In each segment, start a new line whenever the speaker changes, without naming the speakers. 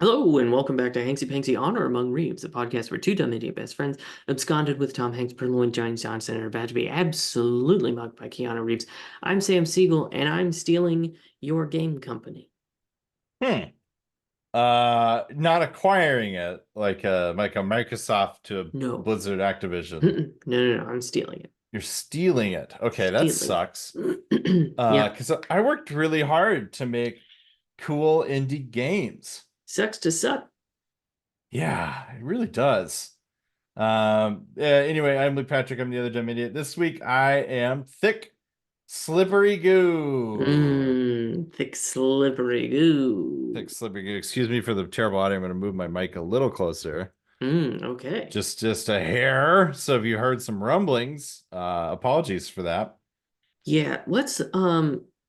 Hello and welcome back to Hanksy Panksy Honor Among Reeves, a podcast where two dumb idiot best friends absconded with Tom Hanks, purloined Johnny Johnson, and are about to be absolutely mugged by Keanu Reeves. I'm Sam Siegel, and I'm stealing your game company.
Hmm. Not acquiring it like a Microsoft to
No.
Blizzard Activision.
No, I'm stealing it.
You're stealing it. Okay, that
Stealing
sucks.
it. Yeah.
Because I worked really hard to make cool indie games.
Sucks to suck.
Yeah, it really does. Anyway, I'm Luke Patrick. I'm the other dumb idiot. This week I am thick, slippery goo.
Thick, slippery goo.
Thick, slippery goo. Excuse me for the terrible audio. I'm going to move my mic a little closer.
Okay.
Just a hair. So if you heard some rumblings, apologies for that.
Yeah, let's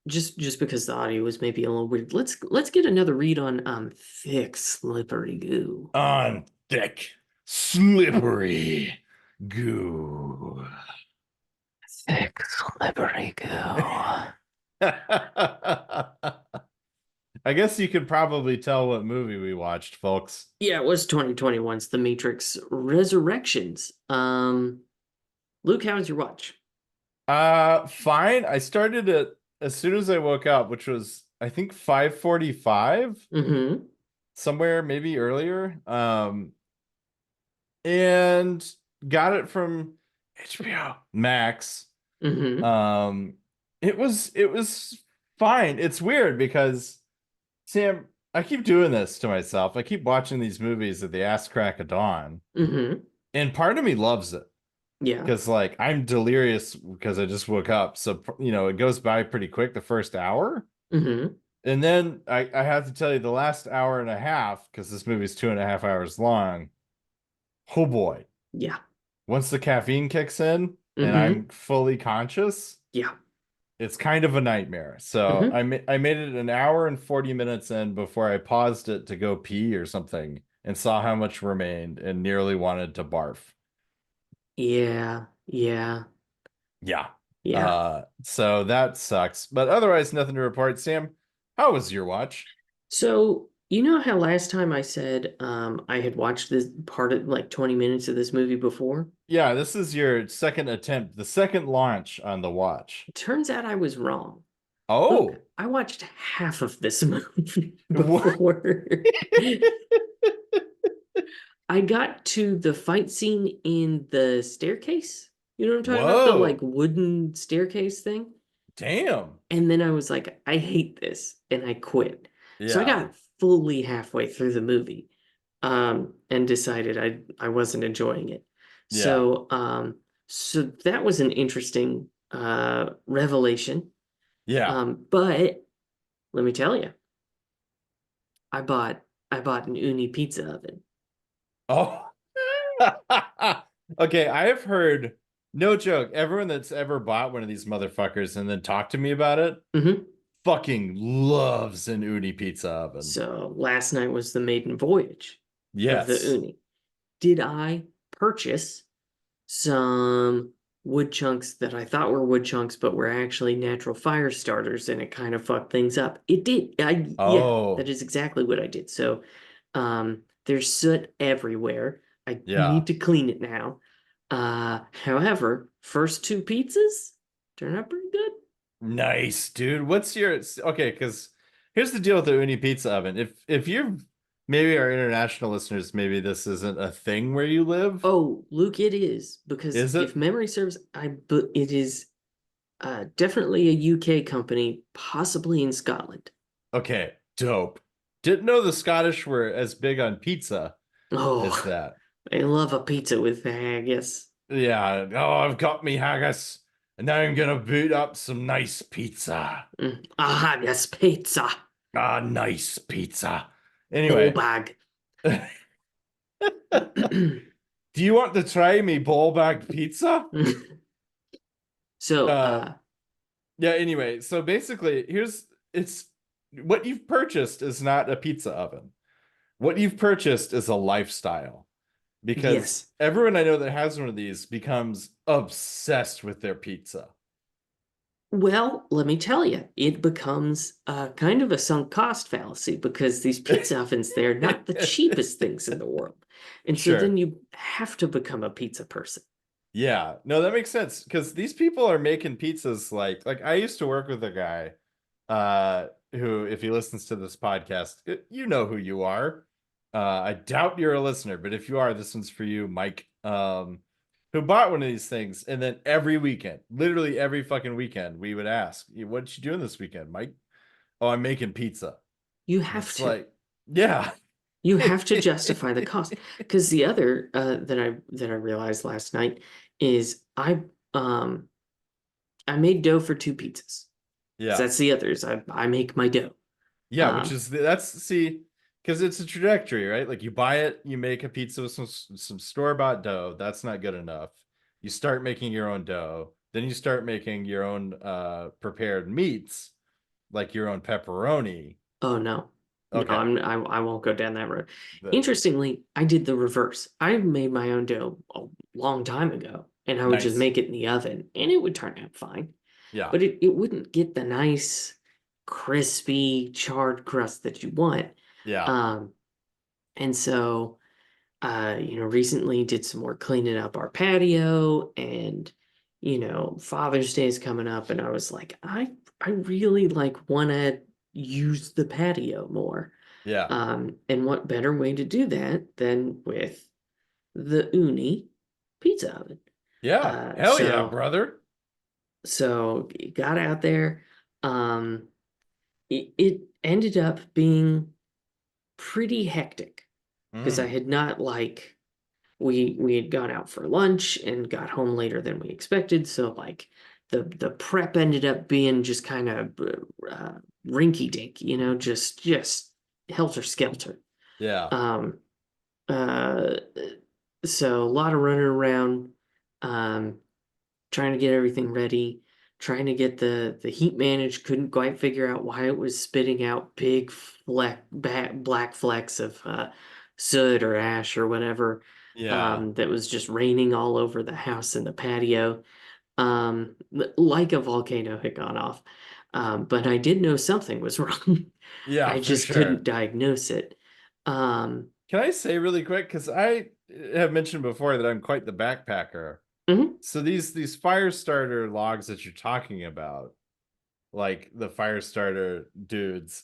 just because the audio was maybe a little weird, let's get another read on thick slippery goo.
On thick, slippery goo.
Thick slippery goo.
I guess you could probably tell what movie we watched, folks.
Yeah, it was 2021's The Matrix Resurrections. Luke, how was your watch?
Fine. I started it as soon as I woke up, which was I think 5:45,
Mm-hmm.
somewhere maybe earlier. And got it from HBO Max.
Mm-hmm.
Um, it was fine. It's weird because Sam, I keep doing this to myself. I keep watching these movies at the ass crack of dawn,
Mm-hmm.
and part of me loves it
Yeah.
because like I'm delirious because I just woke up. So it goes by pretty quick the first hour.
Mm-hmm.
And then I have to tell you the last hour and a half, because this movie's 2.5 hours long. Oh boy.
Yeah.
Once the caffeine kicks in and
Mm-hmm.
I'm fully conscious,
Yeah.
it's kind of a nightmare. So
Mm-hmm.
I made it an hour and 40 minutes in before I paused it to go pee or something and saw how much remained and nearly wanted to barf.
Yeah. Yeah.
Yeah.
Yeah.
So that sucks. But otherwise, nothing to report. Sam, how was your watch?
So, you know how last time I said I had watched this part of like 20 minutes of this movie before?
Yeah, this is your second attempt, the second launch on the watch.
It turns out I was wrong. Look,
Oh,
I watched half of this movie
what?
before. I got to the fight scene in the staircase. You know what I'm talking about? The like
Whoa.
wooden staircase thing.
Damn.
And then I was like, I hate this, and I quit. So I
Yeah.
got fully halfway through the movie, and decided I wasn't enjoying it.
Yeah.
So that was an interesting revelation.
Yeah.
But let me tell you, I bought an uni pizza oven.
Oh. Okay, I have heard, no joke, everyone that's ever bought one of these motherfuckers and then talked to me about it
Hmm.
fucking loves an uni pizza oven.
So last night was the maiden voyage of the
Yes.
uni. Did I purchase some wood chunks that I thought were wood chunks, but were actually natural fire starters, and it kind of fucked things up? It did. Yeah, that
Oh,
is exactly what I did. So, there's soot everywhere. I
yeah.
need to clean it now. However, first two pizzas turned out pretty good.
Nice, dude. What's your okay? Because here's the deal with the uni pizza oven. If you're maybe our international listeners, maybe this isn't a thing where you live.
Oh, Luke, it is because
Is
if
it?
memory serves, but it is definitely a UK company, possibly in Scotland.
Okay, dope. Didn't know the Scottish were as big on pizza as
Oh,
that.
I love a pizza with haggis.
Yeah. Oh, I've got me haggis, and now I'm gonna boot up some nice pizza.
Haggis pizza.
Ah, nice pizza.
Ball
Anyway,
bag.
do you want to try me ball bag pizza?
So,
Uh, yeah, anyway, so basically, it's what you've purchased is not a pizza oven. What you've purchased is a lifestyle because
yes.
everyone I know that has one of these becomes obsessed with their pizza.
Well, let me tell you, it becomes kind of a sunk cost fallacy because these pizza ovens, they're not the cheapest things in the world. And so then
Sure.
you have to become a pizza person.
Yeah. No, that makes sense because these people are making pizzas like I used to work with a guy who, if he listens to this podcast, you know who you are. I doubt you're a listener, but if you are, this one's for you, Mike. Who bought one of these things, and then every weekend, literally every fucking weekend, we would ask, "What you doing this weekend, Mike?" "Oh, I'm making pizza."
You
And
have
it's
to.
like, yeah.
You have to justify the cost. Because the other that I realized last night is I made dough for two pizzas.
Yeah.
That's the others. I make my dough.
Yeah, which
Um,
is that's see, because it's a trajectory, right? Like you buy it, you make a pizza with some store-bought dough. That's not good enough. You start making your own dough, then you start making your own prepared meats, like your own pepperoni.
oh no. No,
Okay.
I won't go down that road.
The,
Interestingly, I did the reverse. I made my own dough a long time ago, and I would just
nice.
make it in the oven, and it would turn out fine.
Yeah.
But it wouldn't get the nice, crispy, charred crust that you want.
Yeah.
Um, and so recently did some more cleaning up our patio and, Father's Day is coming up and I was like, I really like want to use the patio more.
Yeah.
And what better way to do that than with the Uni pizza oven?
Yeah.
Uh,
Hell yeah,
so
brother.
so got out there. Um, it ended up being pretty hectic because I
Mm.
had not like we had gone out for lunch and got home later than we expected. So like the prep ended up being just kind of rinky dink, just helter skelter.
Yeah.
Um, uh, so a lot of running around, um, trying to get everything ready, trying to get the heat managed. Couldn't quite figure out why it was spitting out big black flecks of soot or ash or whatever.
Yeah.
That was just raining all over the house and the patio, like a volcano had gone off. But I did know something was wrong.
Yeah,
I
for
just couldn't
sure.
diagnose it. Um,
Can I say really quick, because I have mentioned before that I'm quite the backpacker.
mhm.
So these fire starter logs that you're talking about, like the fire starter dudes,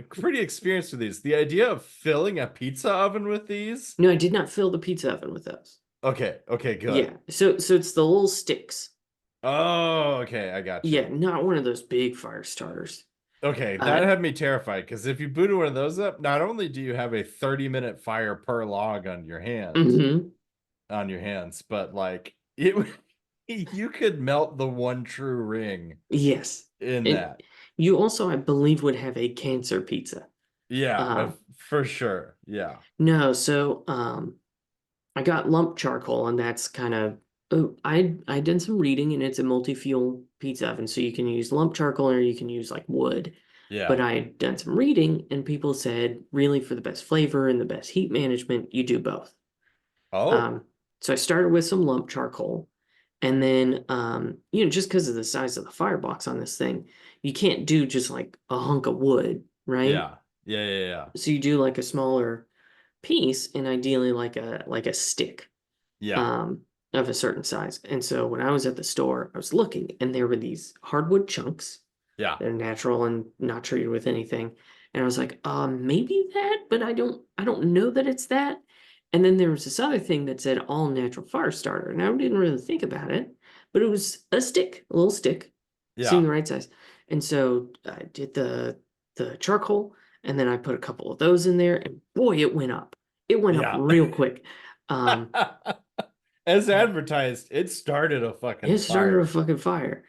pretty experienced with these. The idea of filling a pizza oven with these.
No, I did not fill the pizza oven with those.
Okay, okay, good.
Yeah, so it's the little sticks.
Oh, okay, I got
Yeah,
you.
not one of those big fire starters.
Okay,
Uh,
that had me terrified because if you booted one of those up, not only do you have a 30-minute fire per log
mhm.
on your hands, but like it you could melt the one true ring
Yes.
in
And
that.
you also, I believe, would have a cancer pizza.
Yeah,
Um,
for sure. Yeah.
no, so I got lump charcoal, and that's kind of oh, I did some reading, and it's a multi-fuel pizza oven, so you can use lump charcoal or you can use like wood. But
Yeah.
I had done some reading, and people said really for the best flavor and the best heat management, you do both.
Oh,
Um, so I started with some lump charcoal, and then just because of the size of the firebox on this thing, you can't do just like a hunk of wood, right?
yeah. Yeah, yeah, yeah.
So you do like a smaller piece, and ideally like a stick
Yeah.
um, of a certain size. And so when I was at the store, I was looking, and there were these hardwood chunks.
Yeah.
They're natural and not treated with anything. And I was like, maybe that, but I don't know that it's that. And then there was this other thing that said all natural fire starter. And I didn't really think about it, but it was a stick, a little stick, seemed
Yeah.
the right size. And so I did the charcoal, and then I put a couple of those in there, and boy, it went up. It went up
Yeah.
real quick. Um,
As advertised, it started a fucking
It started a
fire.
fucking fire.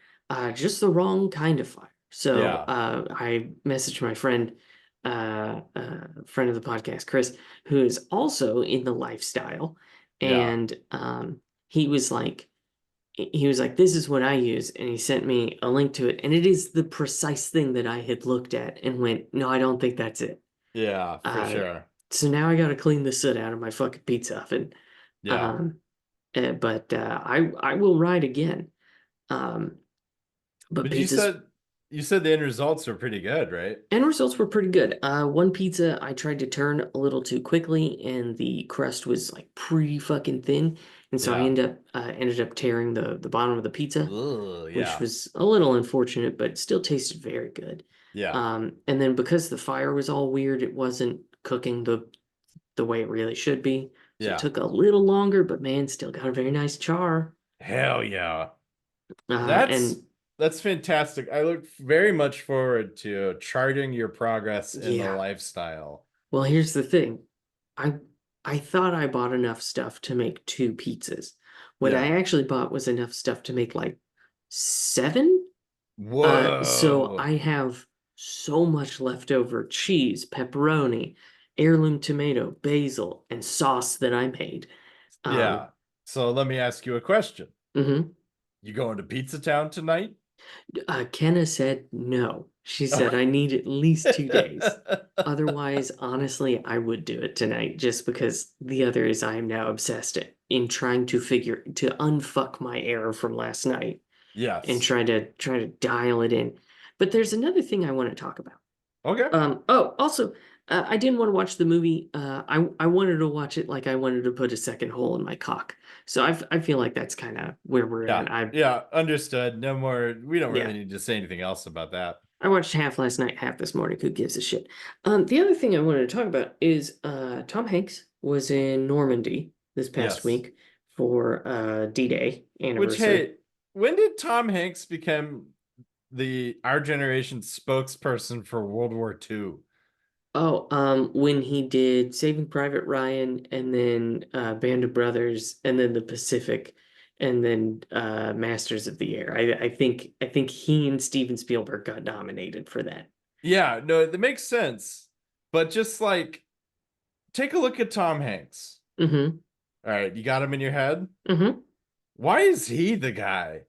Just the wrong kind of fire. So
Yeah.
I messaged my friend of the podcast, Chris, who is also in the lifestyle,
Yeah.
and he was like, "This is what I use," and he sent me a link to it, and it is the precise thing that I had looked at and went, "No, I don't think that's it."
Yeah, for
Uh,
sure.
so now I got to clean the soot out of my fucking pizza oven.
Yeah.
Um, but I will ride again. Um, But
But
pizzas
you said the end results are pretty good, right?
end results were pretty good. One pizza I tried to turn a little too quickly, and the crust was like pretty fucking thin, and so I
Yeah.
ended up tearing the bottom of the pizza,
Ugh,
which
yeah.
was a little unfortunate, but still tasted very good.
Yeah.
And then because the fire was all weird, it wasn't cooking the way it really should be. So it
Yeah.
took a little longer, but man, still got a very nice char.
Hell yeah. That's
And
that's fantastic. I look very much forward to charting your progress in the
yeah,
lifestyle.
well, here's the thing. I I thought I bought enough stuff to make two pizzas. What I
Yeah.
actually bought was enough stuff to make like seven. So
Whoa.
I have so much leftover cheese, pepperoni, heirloom tomato, basil, and sauce that I made. Um,
Yeah. So let me ask you a question.
mhm.
You going to Pizza Town tonight?
Kenna said no. She said I need at least 2 days. Otherwise, honestly, I would do it tonight just because the other is I am now obsessed in trying to unfuck my error from last night and
Yes.
try to dial it in. But there's another thing I want to talk about.
Okay.
Oh, also, I didn't want to watch the movie. I wanted to watch it like I wanted to put a second hole in my cock. So I feel like that's kind of where we're
Yeah.
at. I
Yeah. Understood. No more. We don't
Yeah.
really need to say anything else about that.
I watched half last night, half this morning. Who gives a shit? The other thing I wanted to talk about is Tom Hanks was in Normandy this past
Yes.
week for D-Day
Which,
anniversary.
hey, when did Tom Hanks become the our generation's spokesperson for World War II?
Oh, when he did Saving Private Ryan and then Band of Brothers and then The Pacific and then Masters of the Air. I think he and Steven Spielberg got nominated for that.
Yeah, no, that makes sense. But just like, take a look at Tom Hanks.
Mm-hmm.
All right, you got him in your head?
Mm-hmm.
Why is he the guy?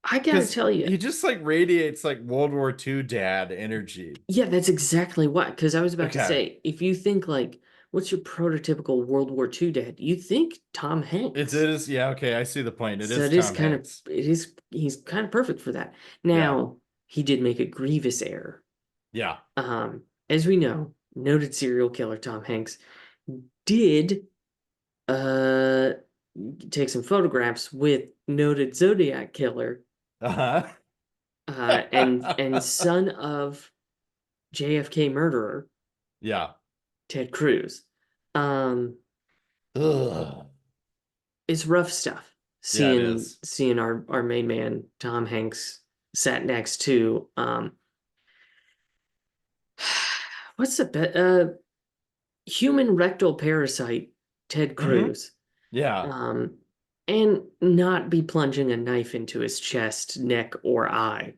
I gotta
Because
tell you,
he just like radiates like World War II dad energy.
yeah, that's exactly what. Because I was about to
Okay.
say, if you think like, what's your prototypical World War II dad? You think Tom
It
Hanks.
is, yeah, okay, I see the point. It
So
is
it is
Tom
kind of
Hanks.
he's kind of perfect for that.
Yeah.
Now, he did make a grievous error.
Yeah.
As we know, noted serial killer Tom Hanks did uh take some photographs with noted Zodiac killer
Uh-huh.
and son of JFK murderer
Yeah.
Ted Cruz. Um,
Ugh.
it's rough stuff
Yeah, it
seeing
is.
seeing our main man Tom Hanks sat next to what's the human rectal parasite Ted
Hmm.
Cruz.
Yeah.
Um, and not be plunging a knife into his chest, neck, or eye.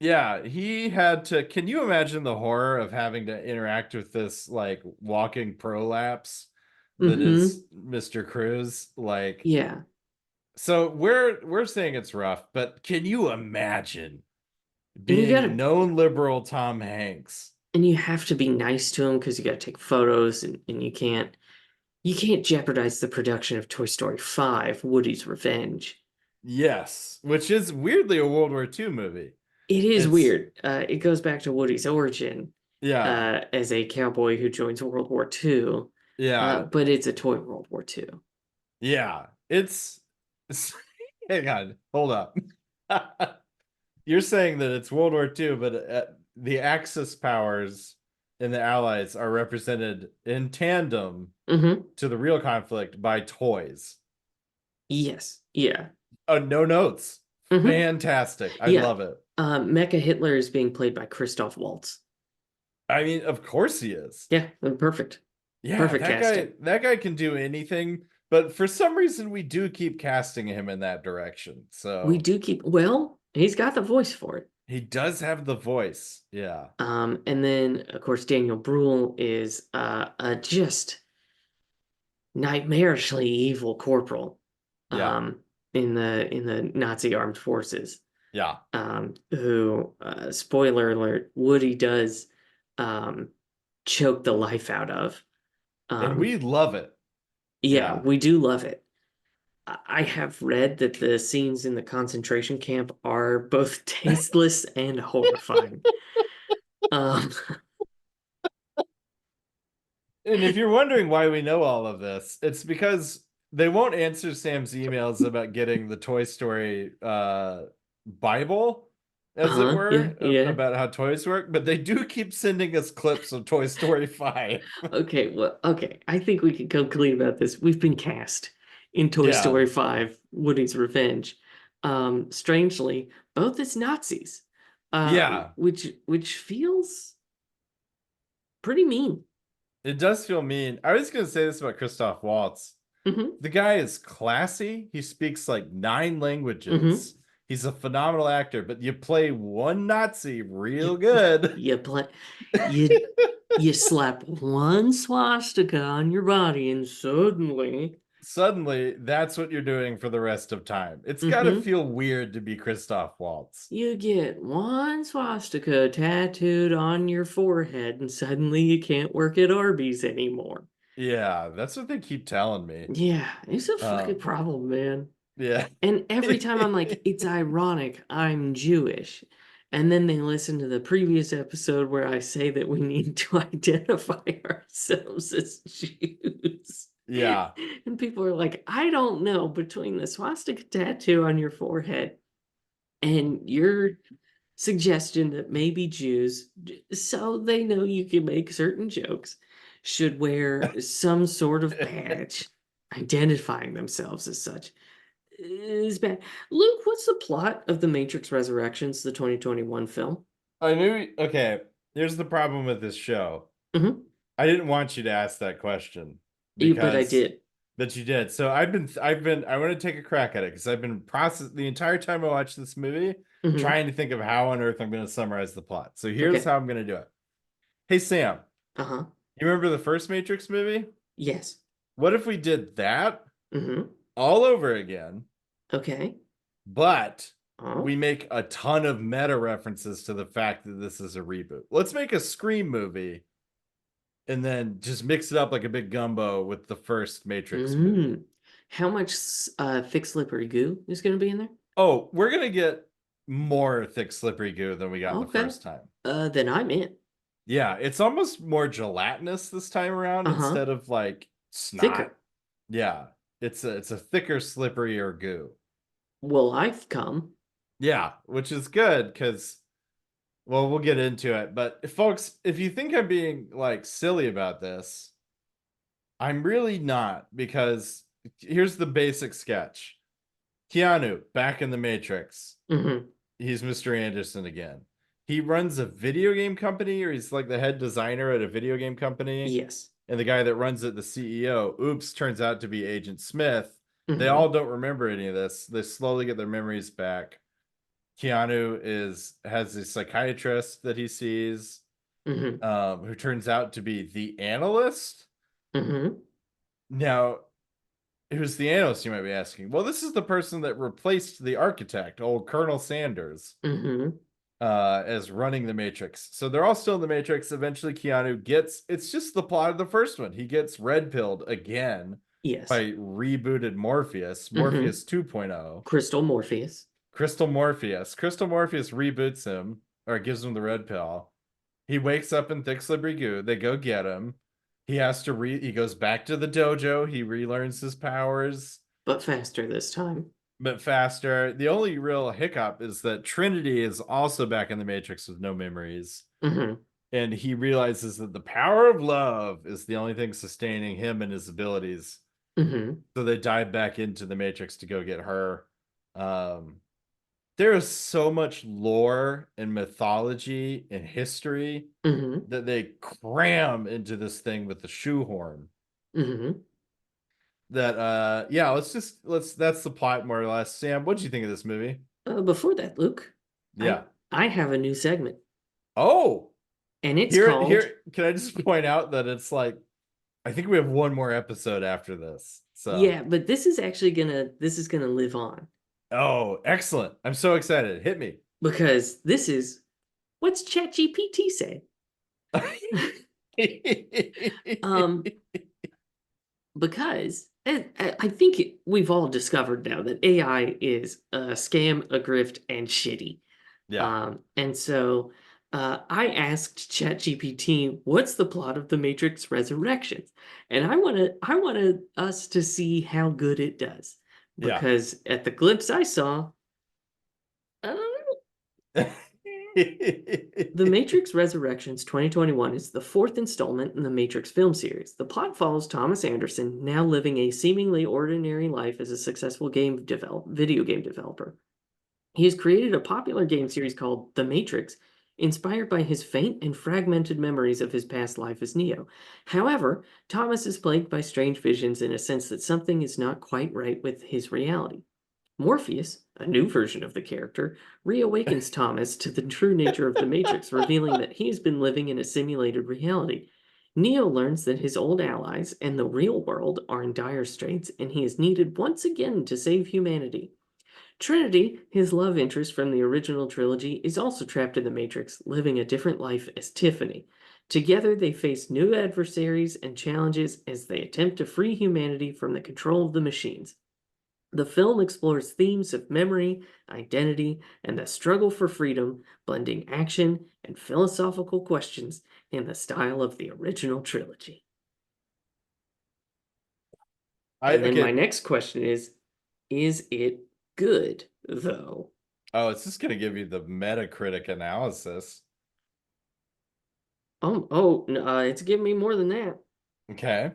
Yeah, he had to. Can you imagine the horror of having to interact with this like walking prolapse that
Mm-hmm.
is Mr. Cruz? Like,
Yeah.
so we're saying it's rough, but can you imagine
And you
being
gotta
known liberal Tom Hanks?
and you have to be nice to him because you gotta take photos and you can't jeopardize the production of Toy Story 5, Woody's Revenge.
Yes, which is weirdly a World War II movie.
It is
It's
weird. It goes back to Woody's origin
yeah,
as a cowboy who joins World War II,
yeah,
but it's a toy World War II.
yeah. It's hang on, hold up. You're saying that it's World War II, but the Axis powers and the Allies are represented in tandem
Mm-hmm.
to the real conflict by toys.
Yes. Yeah.
No notes.
Mm-hmm.
Fantastic. I
Yeah.
love it.
Mecha Hitler is being played by Christoph Waltz.
I mean, of course he is.
Yeah, perfect.
Yeah,
Perfect casting.
that guy can do anything, but for some reason we do keep casting him in that direction.
We
So
do well, he's got the voice for it.
he does have the voice. Yeah.
And then of course Daniel Bruhl is a just nightmarishly evil corporal
Yeah.
um in the Nazi armed forces.
Yeah.
Who spoiler alert, Woody does um choke the life out of.
And
Um
we love it.
yeah,
Yeah.
we do love it. I have read that the scenes in the concentration camp are both tasteless and horrifying. Um,
And if you're wondering why we know all of this, it's because they won't answer Sam's emails about getting the Toy Story Bible, as it
yeah,
were,
yeah.
about how toys work, but they do keep sending us clips of Toy Story 5.
Okay, well, okay. I think we can go clean about this. We've been cast in Toy
Yeah.
Story 5, Woody's Revenge. Strangely, both as Nazis,
Yeah.
which feels pretty mean.
It does feel mean. I was going to say this about Christoph Waltz.
Hmm.
The guy is classy. He speaks like 9
Hmm.
languages. He's a phenomenal actor, but you play one Nazi real
You
good.
you play you you slap one swastika on your body and suddenly,
Suddenly, that's what you're doing for the rest of time. It's got to
hmm,
feel weird to be Christoph Waltz.
you get one swastika tattooed on your forehead and suddenly you can't work at Arby's anymore.
Yeah, that's what they keep telling me.
Yeah, it's a fucking
Um,
problem, man.
yeah.
And every time I'm like, it's ironic, I'm Jewish. And then they listen to the previous episode where I say that we need to identify ourselves as Jews.
Yeah.
And people are like, I don't know, between the swastika tattoo on your forehead and your suggestion that maybe Jews, so they know you can make certain jokes, should wear some sort of badge identifying themselves as such is bad. Luke, what's the plot of The Matrix Resurrections, the 2021 film?
I knew. Okay, here's the problem with this show.
Hmm.
I didn't want you to ask that question
But I
because
did.
but you did. So I want to take a crack at it because I've been process the entire time I watched this movie
Hmm.
trying to think of how on earth I'm going to summarize the plot. So here's
Okay.
how I'm going to do it. Hey Sam,
Uh-huh.
you remember the first Matrix movie?
Yes.
What if we did that
Hmm.
all over again,
Okay.
but
Oh.
we make a ton of meta references to the fact that this is a reboot? Let's make a Scream movie and then just mix it up like a big gumbo with the first Matrix movie.
Mm. How much thick slippery goo is going to be in there?
Oh, we're gonna get more thick, slippery goo than we got the
Okay.
first time.
Then I'm in.
Yeah, it's almost more gelatinous this time around
Uh-huh.
instead of like snot.
Thicker.
Yeah, it's a thicker, slipperier goo.
Well, I've come.
Yeah, which is good because well, we'll get into it. But folks, if you think I'm being like silly about this, I'm really not because here's the basic sketch. Keanu back in the Matrix.
Hmm.
He's Mr. Anderson again. He runs a video game company, or he's like the head designer at a video game company.
Yes.
And the guy that runs it, the CEO, oops, turns out to be Agent Smith. They
Hmm.
all don't remember any of this. They slowly get their memories back. Keanu has a psychiatrist that he sees,
Hmm.
who turns out to be the analyst.
Hmm.
Now, who's the analyst, you might be asking? Well, this is the person that replaced the architect, old Colonel Sanders,
Hmm.
as running the Matrix. So they're all still in the Matrix. Eventually, Keanu gets it's just the plot of the first one. He gets red pilled again
Yes.
by rebooted Morpheus,
Hmm.
Morpheus 2.0,
Crystal Morpheus.
Crystal Morpheus. Crystal Morpheus reboots him or gives him the red pill. He wakes up in thick slippery goo. They go get him. He has to he goes back to the dojo. He relearns his powers
But faster this time.
but faster. The only real hiccup is that Trinity is also back in the Matrix with no memories.
Hmm.
And he realizes that the power of love is the only thing sustaining him and his abilities.
Hmm.
So they dive back into the Matrix to go get her. Um, there is so much lore and mythology and history
Hmm.
that they cram into this thing with the shoehorn.
Hmm.
That yeah, let's that's the plot more or less. Sam, what did you think of this movie?
Before that, Luke, I
Yeah.
I have a new segment,
Oh,
and it's called,
here, can I just point out that it's like I think we have one more episode after this. So,
yeah, but this is gonna live on
oh, excellent. I'm so excited. Hit me.
because this is what's ChatGPT say. Um, because I think we've all discovered now that AI is a scam, a grift, and shitty.
Yeah.
And so I asked ChatGPT, "What's the plot of The Matrix Resurrections?" And I wanted us to see how good it does,
Yeah.
because at the glimpse I saw, uh, The Matrix Resurrections 2021 is the fourth installment in the Matrix film series. The plot follows Thomas Anderson, now living a seemingly ordinary life as a successful video game developer. He has created a popular game series called The Matrix, inspired by his faint and fragmented memories of his past life as Neo. However, Thomas is plagued by strange visions and a sense that something is not quite right with his reality. Morpheus, a new version of the character, reawakens Thomas to the true nature of the Matrix, revealing that he's been living in a simulated reality. Neo learns that his old allies and the real world are in dire straits, and he is needed once again to save humanity. Trinity, his love interest from the original trilogy, is also trapped in the Matrix, living a different life as Tiffany. Together, they face new adversaries and challenges as they attempt to free humanity from the control of the machines. The film explores themes of memory, identity, and the struggle for freedom, blending action and philosophical questions in the style of the original trilogy. And then my
Okay.
next question is it good, though?
Oh, it's just gonna give you the Metacritic analysis.
It's giving me more than that.
Okay.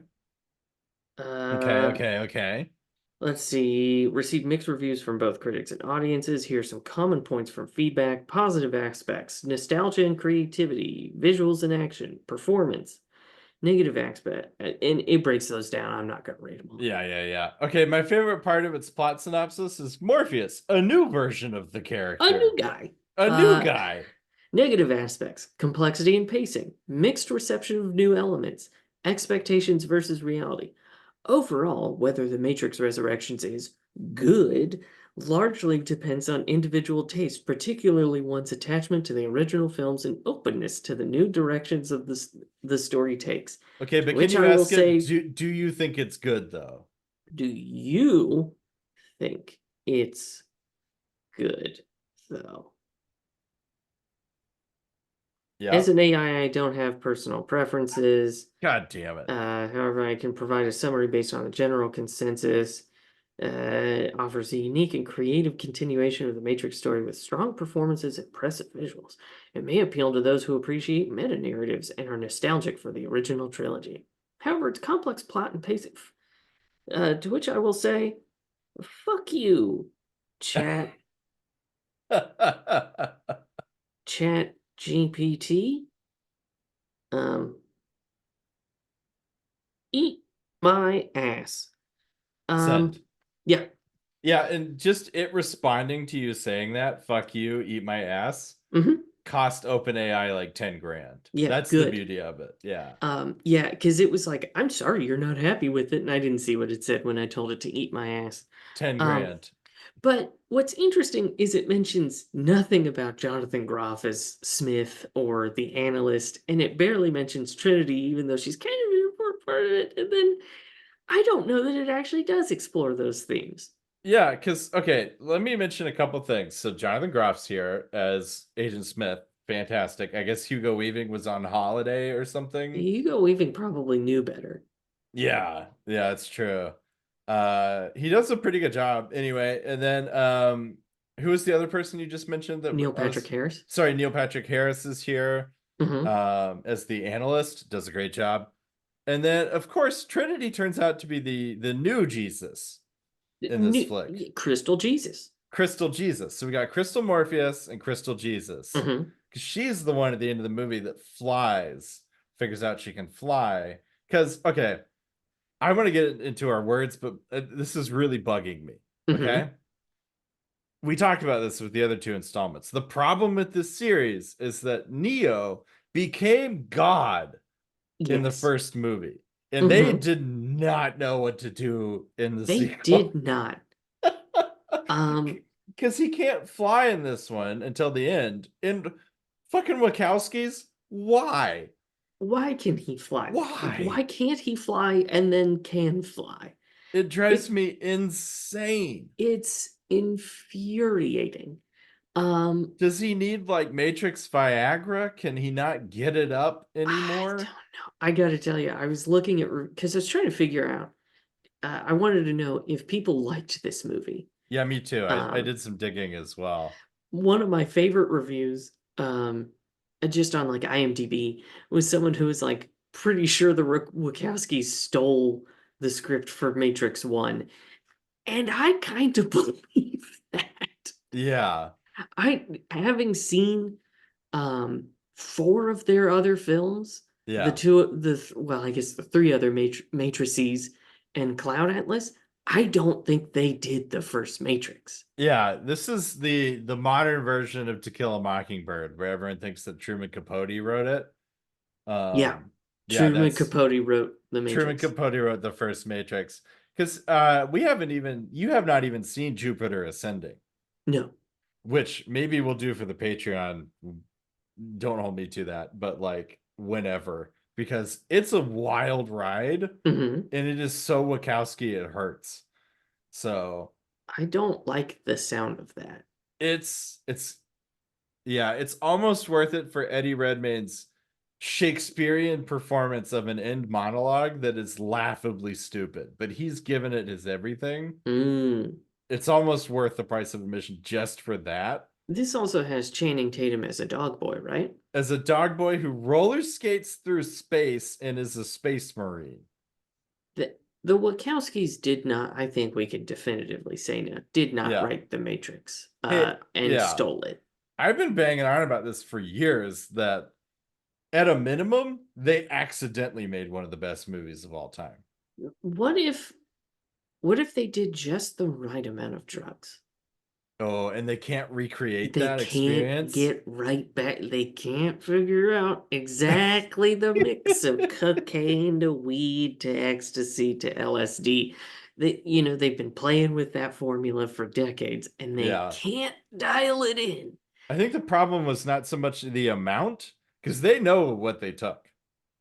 Okay.
Uh,
Okay. Okay.
let's see. Received mixed reviews from both critics and audiences. Here's some common points from feedback: positive aspects, nostalgia and creativity, visuals and action, performance. Negative aspect, and it breaks those down. I'm not gonna rate them all.
Yeah, yeah, yeah. Okay, my favorite part of its plot synopsis is Morpheus, a new version of the
A new
character.
guy.
A new guy.
Negative aspects: complexity and pacing, mixed reception of new elements, expectations versus reality. Overall, whether The Matrix Resurrections is good largely depends on individual taste, particularly one's attachment to the original films and openness to the new directions of the story takes.
Okay,
To
but can
which
you
I will
ask it,
say,
do you think it's good though?
do you think it's good, though? As
Yeah.
an AI, I don't have personal preferences.
God damn it.
However, I can provide a summary based on a general consensus. Offers a unique and creative continuation of the Matrix story with strong performances and impressive visuals. It may appeal to those who appreciate meta narratives and are nostalgic for the original trilogy. However, its complex plot and pacing, to which I will say, fuck you, chat, chat GPT. Um, eat my ass. Um,
Send.
yeah.
Yeah, and just it responding to you saying that, fuck you, eat my ass,
Mm-hmm.
cost OpenAI like 10 grand.
Yeah,
That's the
good.
beauty of it. Yeah.
Yeah, because it was like, I'm sorry you're not happy with it, and I didn't see what it said when I told it to eat my ass.
10
Um,
grand.
but what's interesting is it mentions nothing about Jonathan Groff as Smith or the analyst, and it barely mentions Trinity, even though she's kind of an important part of it. And then I don't know that it actually does explore those themes.
Yeah, because okay, let me mention a couple things. So Jonathan Groff's here as Agent Smith. Fantastic. I guess Hugo Weaving was on holiday or something.
Hugo Weaving probably knew better.
Yeah, yeah, it's true. He does a pretty good job anyway. And then who was the other person you just mentioned that
Neil
I
Patrick
was
Harris.
sorry, Neil Patrick Harris is here
Mm-hmm.
as the analyst, does a great job. And then of course Trinity turns out to be the new Jesus in this flick.
Crystal Jesus.
Crystal Jesus. So we got Crystal Morpheus and Crystal Jesus.
Mm-hmm.
Because she's the one at the end of the movie that flies, figures out she can fly. Because, okay, I want to get into our words, but this is really bugging me.
Mm-hmm.
Okay. We talked about this with the other two installments. The problem with this series is that Neo became God in the
Yes.
first movie, and they
Mm-hmm.
did not know what to do in the
They
sequel.
did not. Um,
Because he can't fly in this one until the end. And fucking Wachowskis, why?
Why can he fly?
Why?
Why can't he fly and then can fly?
It drives
It
me insane.
it's infuriating. Um,
Does he need like Matrix Viagra? Can he not get it up
I
anymore?
don't know. I gotta tell you, I was looking at because I was trying to figure out. I wanted to know if people liked this movie.
Yeah, me too. I
Um,
did some digging as well.
one of my favorite reviews, just on like IMDb, was someone who was like pretty sure the Wachowskis stole the script for Matrix One, and I kind of believe that.
Yeah.
I having seen four of their other films,
Yeah.
well, I guess the three other Matrices and Cloud Atlas, I don't think they did the first Matrix.
Yeah, this is the modern version of To Kill a Mockingbird, where everyone thinks that Truman Capote wrote it.
Yeah,
Yeah,
Truman
that's
Capote wrote the
Truman
Matrix.
Capote wrote the first Matrix. Because we haven't even you have not even seen Jupiter Ascending,
No.
which maybe we'll do for the Patreon. Don't hold me to that, but like whenever, because it's a wild ride
Hmm.
and it is so Wachowski it hurts. So
I don't like the sound of that.
it's yeah, it's almost worth it for Eddie Redmayne's Shakespearean performance of an end monologue that is laughably stupid, but he's given it his everything.
Mm.
It's almost worth the price of admission just for that.
This also has Channing Tatum as a dog boy, right?
As a dog boy who roller skates through space and is a space marine.
The Wachowskis did not, I think we could definitively say no, did not
Yeah.
write The Matrix,
Hey,
and
yeah.
stole it.
I've been banging on about this for years that at a minimum, they accidentally made one of the best movies of all time.
What if what if they did just the right amount of drugs?
Oh, and they can't recreate
They
that
can't
experience?
get right back. They can't figure out exactly the mix of cocaine to weed to ecstasy to LSD. They've been playing with that formula for decades and they
Yeah.
can't dial it in.
I think the problem was not so much the amount, because they know what they took.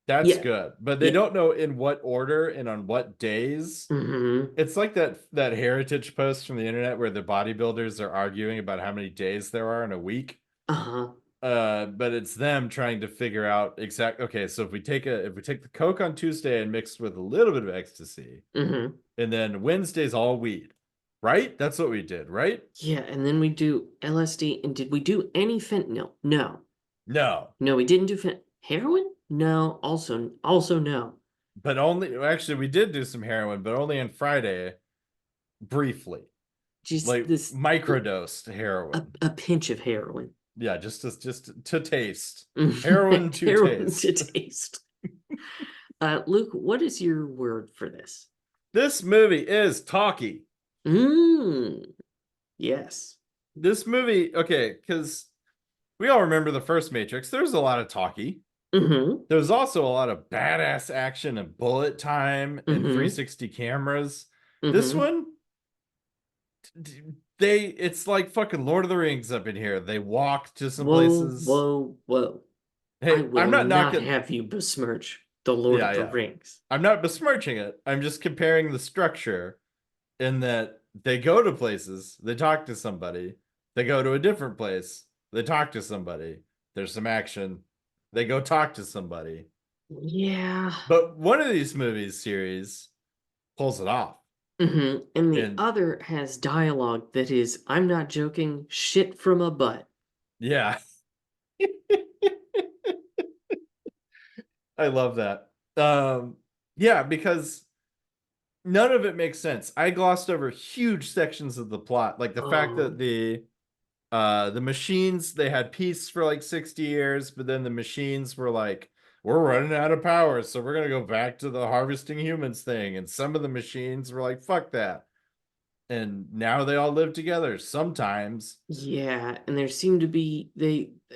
That's
Yeah,
good. But they
yeah.
don't know in what order and on what days.
Hmm.
It's like that heritage post from the internet where the bodybuilders are arguing about how many days there are in a week.
Uh-huh.
But it's them trying to figure out okay, so if we take the Coke on Tuesday and mixed with a little bit of ecstasy,
Hmm.
and then Wednesday's all weed, right? That's what we did, right?
Yeah, and then we do LSD. And did we do any fentanyl? No.
No,
No, we didn't do heroin? No. Also no.
but only actually we did do some heroin, but only on Friday, briefly,
Just
like
this
microdosed heroin.
a pinch of heroin.
Yeah, just to taste heroin to
Heroin to
taste.
taste. Luke, what is your word for this?
This movie is talky.
Mmm. Yes.
This movie, okay, because we all remember the first Matrix. There's a lot of talky.
Mm-hmm.
There's also a lot of badass action and bullet time and
Mm-hmm.
360 cameras. This
Mm-hmm.
one, it's like fucking Lord of the Rings up in here. They walk to some
Whoa,
places.
whoa, whoa. I
Hey, I'm
will
not
not
knocking.
have you besmirch the Lord
Yeah,
of the
yeah.
Rings.
I'm not besmirching it. I'm just comparing the structure in that they go to places, they talk to somebody, they go to a different place, they talk to somebody, there's some action, they go talk to somebody.
Yeah.
But one of these movies series pulls it off.
Mm-hmm. And the
And
other has dialogue that is, I'm not joking, shit from a butt.
yeah, I love that. Yeah, because none of it makes sense. I glossed over huge sections of the plot, like the fact that
Oh,
the machines, they had peace for like 60 years, but then the machines were like, we're running out of power, so we're gonna go back to the harvesting humans thing. And some of the machines were like, fuck that. And now they all live together sometimes.
yeah, and there seem to be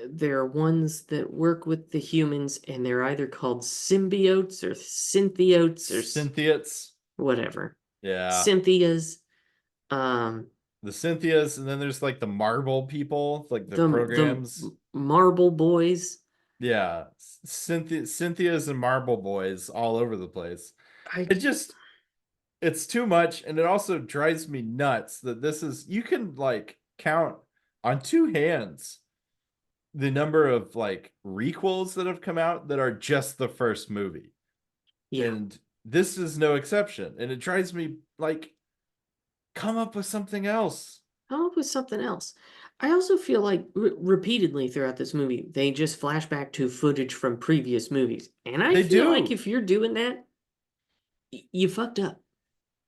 there are ones that work with the humans and they're either called symbiotes or synthiotes or
Synthiates.
whatever.
Yeah.
Cynthias, um
The Cynthias, and then there's like the marble people, like the
the
programs.
Marble Boys.
Yeah, Cynthia's and Marble Boys all over the place.
I
It just it's too much, and it also drives me nuts that this is you can like count on two hands the number of like requels that have come out that are just the first movie.
yeah,
And this is no exception. And it drives me like come up with something else.
come up with something else. I also feel like repeatedly throughout this movie, they just flash back to footage from previous movies. And I
They
feel like
do.
if you're doing that, you fucked up.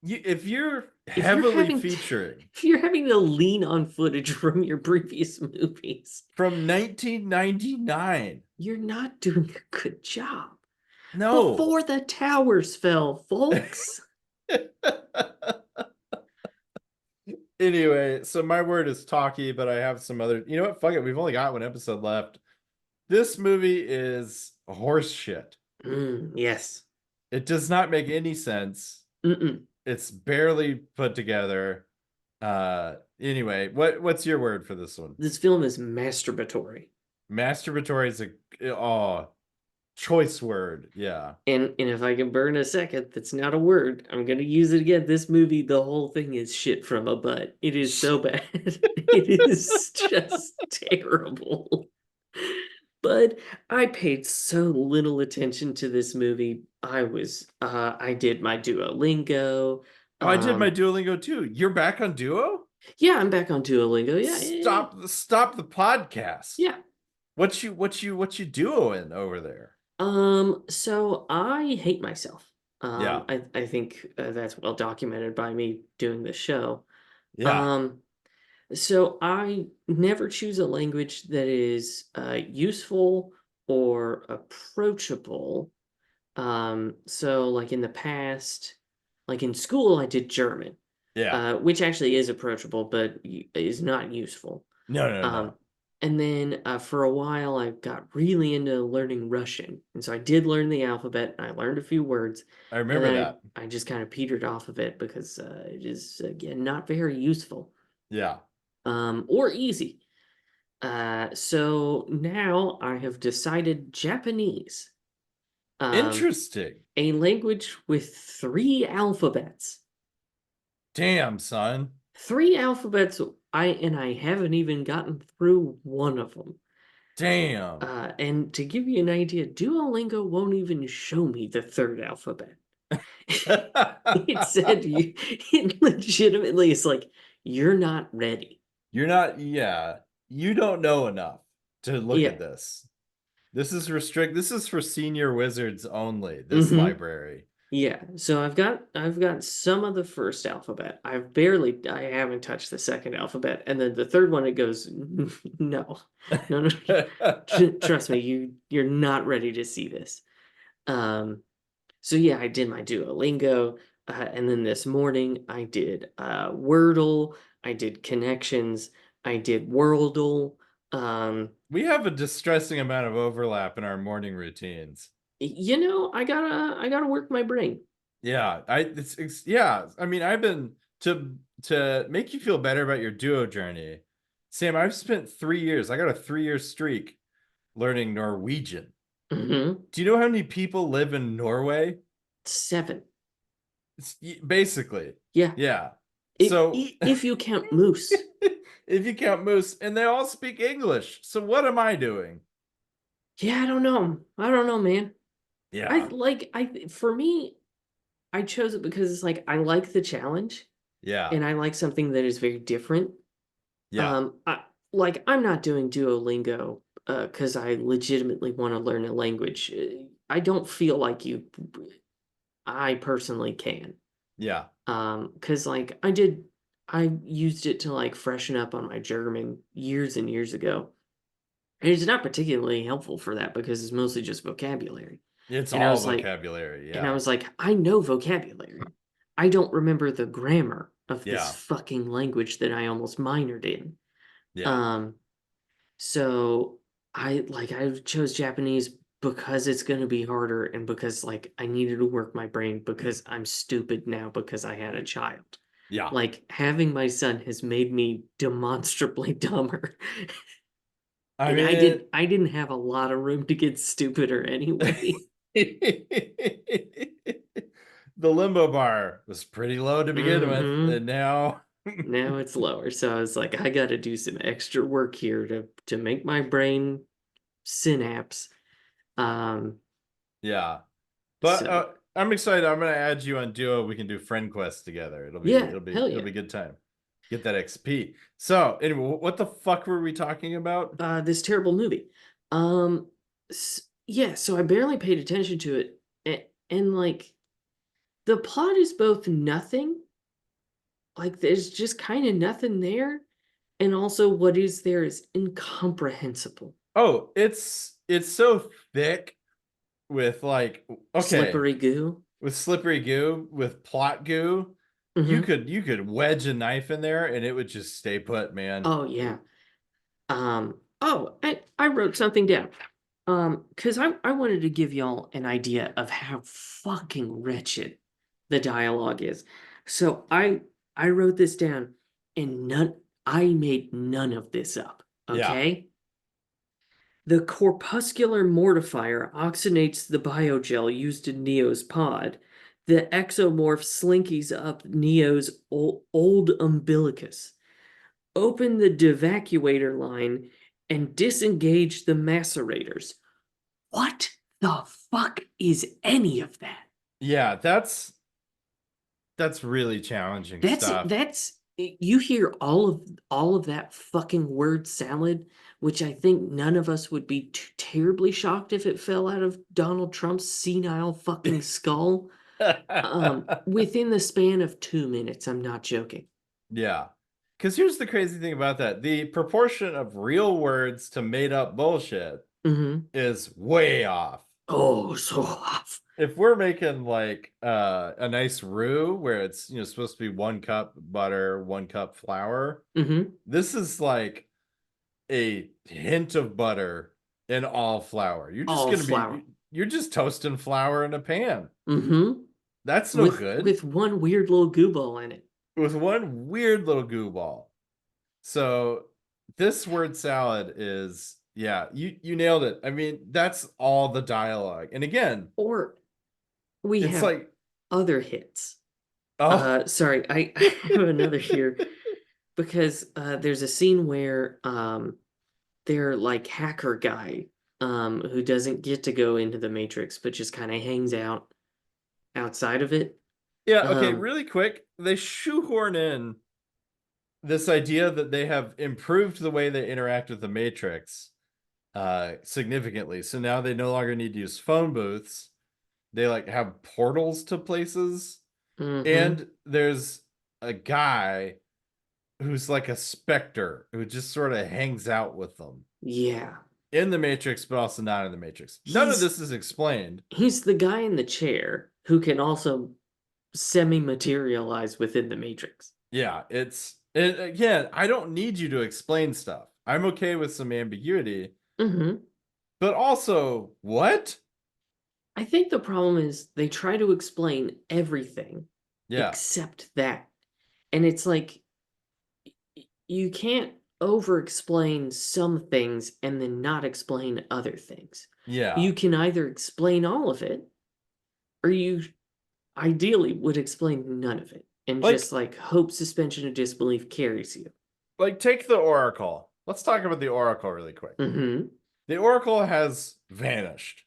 If you're
If you're
heavily
having to,
featuring
if you're having to lean on footage from your previous movies,
from 1999.
you're not doing a good job.
No.
Before the towers fell, folks.
Anyway, so my word is talkie, but I have some other. You know what? Fuck it. We've only got one episode left. This movie is horse shit.
Yes.
It does not make any sense.
Mm-mm.
It's barely put together. Anyway, what's your word for this one?
This film is masturbatory.
Masturbatory is a choice word. Yeah.
And if I can burn a second, that's not a word. I'm gonna use it again. This movie, the whole thing is shit from a butt. It is so bad. It is just terrible. But I paid so little attention to this movie. I did my Duolingo.
Oh, I did my
Um,
Duolingo too. You're back on Duo?
yeah, I'm back on Duolingo. Yeah, yeah,
Stop the podcast.
yeah.
What you duoing over there?
So I hate myself.
Yeah.
I think that's well documented by me doing the show.
Yeah.
Um, so I never choose a language that is useful or approachable. So like in the past, like in school, I did German,
Yeah.
which actually is approachable, but is not useful.
No, no,
Um,
no.
and then for a while, I got really into learning Russian, and so I did learn the alphabet. And I learned a few words,
I
and
remember
then
that.
I just kind of petered off of it because it is again not very useful
Yeah.
or easy. So now I have decided Japanese, um,
Interesting.
a language with three alphabets.
Damn, son.
Three alphabets. I haven't even gotten through one of them.
Damn.
And to give you an idea, Duolingo won't even show me the third alphabet. It said you, it legitimately is like, you're not ready.
You're not, yeah. You don't know enough to look
Yeah.
at this. This is for senior wizards only, this
Mm-hmm.
library.
Yeah. So I've got some of the first alphabet. I haven't touched the second alphabet. And then the third one it goes, no. No, no. Trust me, you're not ready to see this. Um So yeah, I did my Duolingo, and then this morning I did Wordle, I did Connections, I did Worldle.
We have a distressing amount of overlap in our morning routines.
I gotta work my brain.
Yeah, yeah. I mean, I've been to make you feel better about your duo journey. Sam, I've spent 3 years. I got a 3 year streak learning Norwegian.
Hmm.
Do you know how many people live in Norway?
Seven.
Basically,
Yeah,
yeah. So
if you count Moose.
if you count Moose, and they all speak English. So what am I doing?
Yeah, I don't know. I don't know, man.
Yeah,
For me, I chose it because it's like I like the challenge,
yeah,
and I like something that is very different.
yeah,
I'm not doing Duolingo because I legitimately want to learn a language. I don't feel like I personally can.
yeah,
Because like I used it to like freshen up on my German years and years ago. And it's not particularly helpful for that because it's mostly just vocabulary.
it's
And I
all
was like,
vocabulary.
and I
Yeah,
was like, I know vocabulary. I don't remember the grammar of this
yeah,
fucking language that I almost minored in.
yeah,
Um, So I chose Japanese because it's gonna be harder and because like I needed to work my brain because I'm stupid now because I had a child.
yeah.
Like having my son has made me demonstrably dumber.
I
And
mean,
I didn't have a lot of room to get stupider anyway.
the limbo bar was pretty low to begin with,
Hmm.
and now
Now it's lower. So I was like, I got to do some extra work here to make my brain synapse. Um,
yeah. But
so
I'm excited. I'm gonna add you on Duo. We can do friend quests together.
yeah, hell
It'll
yeah.
be a good time. Get that XP. So anyway, what the fuck were we talking about?
This terrible movie. Um, yeah, so I barely paid attention to it, and like the plot is both nothing, like there's just kind of nothing there, and also what is there is incomprehensible.
Oh, it's so thick with like okay,
Slippery goo.
with slippery goo, with plot goo.
Hmm.
You could wedge a knife in there and it would just stay put, man.
Oh yeah. Oh, I wrote something down. Because I wanted to give y'all an idea of how fucking wretched the dialogue is. So I wrote this down, and I made none of this up.
Yeah.
Okay? The corpuscular mortifier oxygenates the biogel used in Neo's pod. The exomorph slinkies up Neo's old umbilicus. Open the devacuator line and disengage the macerators. What the fuck is any of that?
Yeah, that's really challenging stuff.
That's you hear all of that fucking word salad, which I think none of us would be too terribly shocked if it fell out of Donald Trump's senile fucking skull. Within the span of 2 minutes, I'm not joking.
Yeah. Because here's the crazy thing about that. The proportion of real words to made up bullshit
Mm-hmm.
is way off.
Oh, so off.
If we're making like a nice roux where it's supposed to be 1 cup butter, 1 cup flour,
Mm-hmm.
this is like a hint of butter in all flour.
All flour.
You're just toasting flour in a pan.
Mm-hmm.
That's no good.
With one weird little goo ball in it.
With one weird little goo ball. So this word salad is, yeah, you nailed it. I mean, that's all the dialogue. And again,
Or we
it's
have
like,
other hits.
oh,
Sorry, I have another here because there's a scene where their like hacker guy who doesn't get to go into the Matrix but just kind of hangs out outside of it.
yeah, okay,
Um,
really quick. They shoehorn in this idea that they have improved the way they interact with the Matrix significantly. So now they no longer need to use phone booths. They like have portals to places.
mhm.
And there's a guy who's like a specter who just sort of hangs out with them
Yeah.
in the Matrix, but also not in the Matrix. None of
He's
this is explained.
he's the guy in the chair who can also semi-materialize within the Matrix.
Yeah, and again, I don't need you to explain stuff. I'm okay with some ambiguity,
Hmm.
but also, what?
I think the problem is they try to explain everything
Yeah,
except that. And it's like you can't over explain some things and then not explain other things.
yeah.
You can either explain all of it or you ideally would explain none of it and
Like,
just like hope suspension of disbelief carries you.
take the Oracle. Let's talk about the Oracle really quick.
Mm-hmm.
The Oracle has vanished.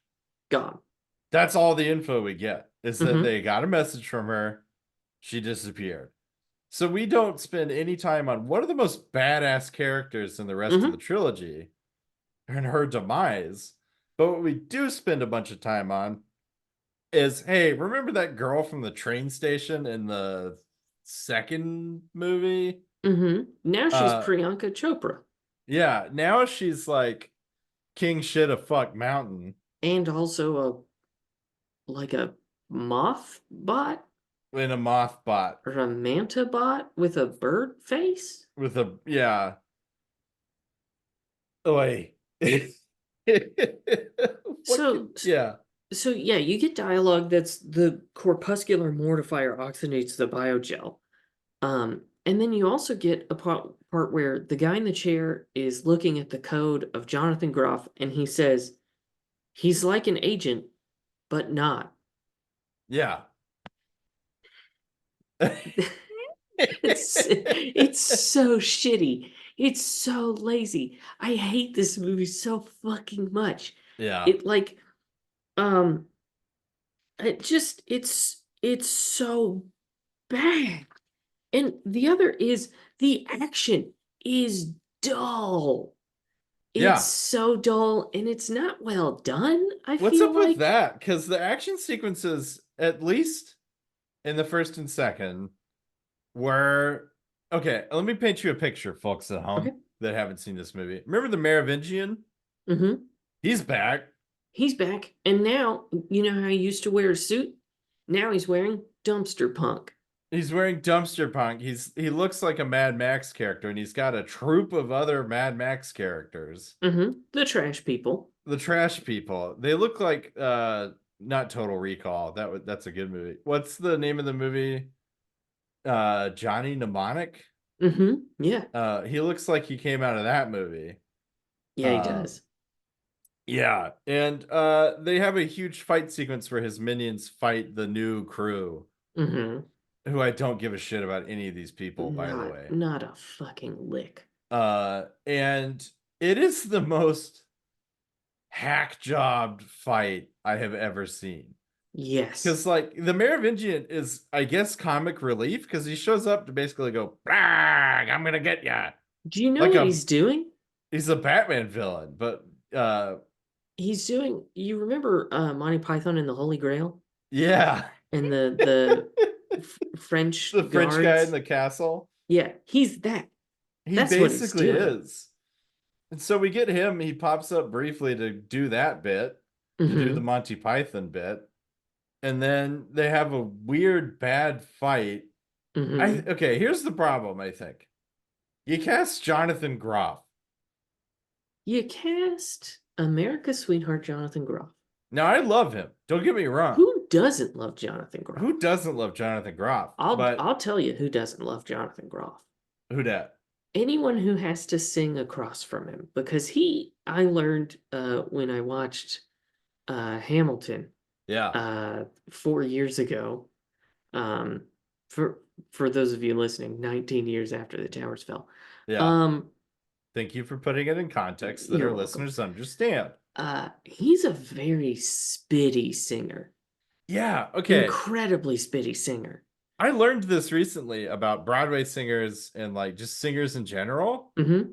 Gone.
That's all the info we get is that
Mm-hmm.
they got a message from her. She disappeared. So we don't spend any time on one of the most badass characters in the rest of the
Mm-hmm.
trilogy and her demise. But what we do spend a bunch of time on is, hey, remember that girl from the train station in the second movie?
Mm-hmm. Now she's
Uh
Priyanka Chopra.
yeah, now she's like king shit of fuck mountain
And also a moth bot
in a moth bot
or a manta bot with a bird face.
with a yeah. Oi. What could,
So
yeah.
so yeah, you get dialogue that's the corpuscular mortifier oxygenates the biogel. And then you also get a part where the guy in the chair is looking at the code of Jonathan Groff and he says, he's like an agent, but not.
Yeah.
It's so shitty. It's so lazy. I hate this movie so fucking much.
Yeah.
It like um it's so bad. And the other is the action is dull. It's
Yeah.
so dull and it's not well done, I
What's
feel
up with
like.
that? Because the action sequences, at least in the first and second, were okay. Let me paint you a picture, folks at
Okay.
home that haven't seen this movie. Remember the Merovingian?
Mm-hmm.
He's back.
He's back. And now, you know how he used to wear a suit? Now he's wearing dumpster punk.
He's wearing dumpster punk. He looks like a Mad Max character, and he's got a troop of other Mad Max characters.
Mm-hmm. The trash people.
The trash people. They look like not Total Recall. That's a good movie. What's the name of the movie? Johnny Mnemonic.
Mm-hmm. Yeah.
He looks like he came out of that movie.
Yeah, he
Uh,
does.
yeah, and they have a huge fight sequence where his minions fight the new crew,
Mm-hmm.
who I don't give a shit about any of these people, by the
Not
way.
not a fucking lick.
And it is the most hack jobbed fight I have ever seen.
Yes.
Because like the Merovingian is, I guess, comic relief because he shows up to basically go, "Brag, I'm gonna get ya."
Do you know
Like
what he's doing?
he's a Batman villain, but
He's doing, you remember Monty Python and the Holy Grail?
yeah.
And the French
The French guy in
guards?
the castle.
Yeah, he's that.
He
That's what he's
basically
doing.
is. And so we get him, he pops up briefly to do that bit, to do the
Mm-hmm.
Monty Python bit. And then they have a weird bad fight.
Mm-hmm.
Okay, here's the problem, I think. You cast Jonathan Groff.
You cast America's Sweetheart Jonathan Groff.
Now I love him. Don't get me wrong.
Who doesn't love Jonathan Groff?
Who doesn't love Jonathan Groff?
I'll
But
I'll tell you who doesn't love Jonathan Groff.
who dat?
Anyone who has to sing across from him, because I learned when I watched Hamilton
Yeah.
4 years ago. Um, for those of you listening, 19 years after the towers fell.
Yeah.
Um,
Thank you for putting it in context that
you're
our
welcome.
listeners understand.
He's a very spitty singer,
Yeah, okay.
incredibly spitty singer.
I learned this recently about Broadway singers and like just singers in general.
Mm-hmm.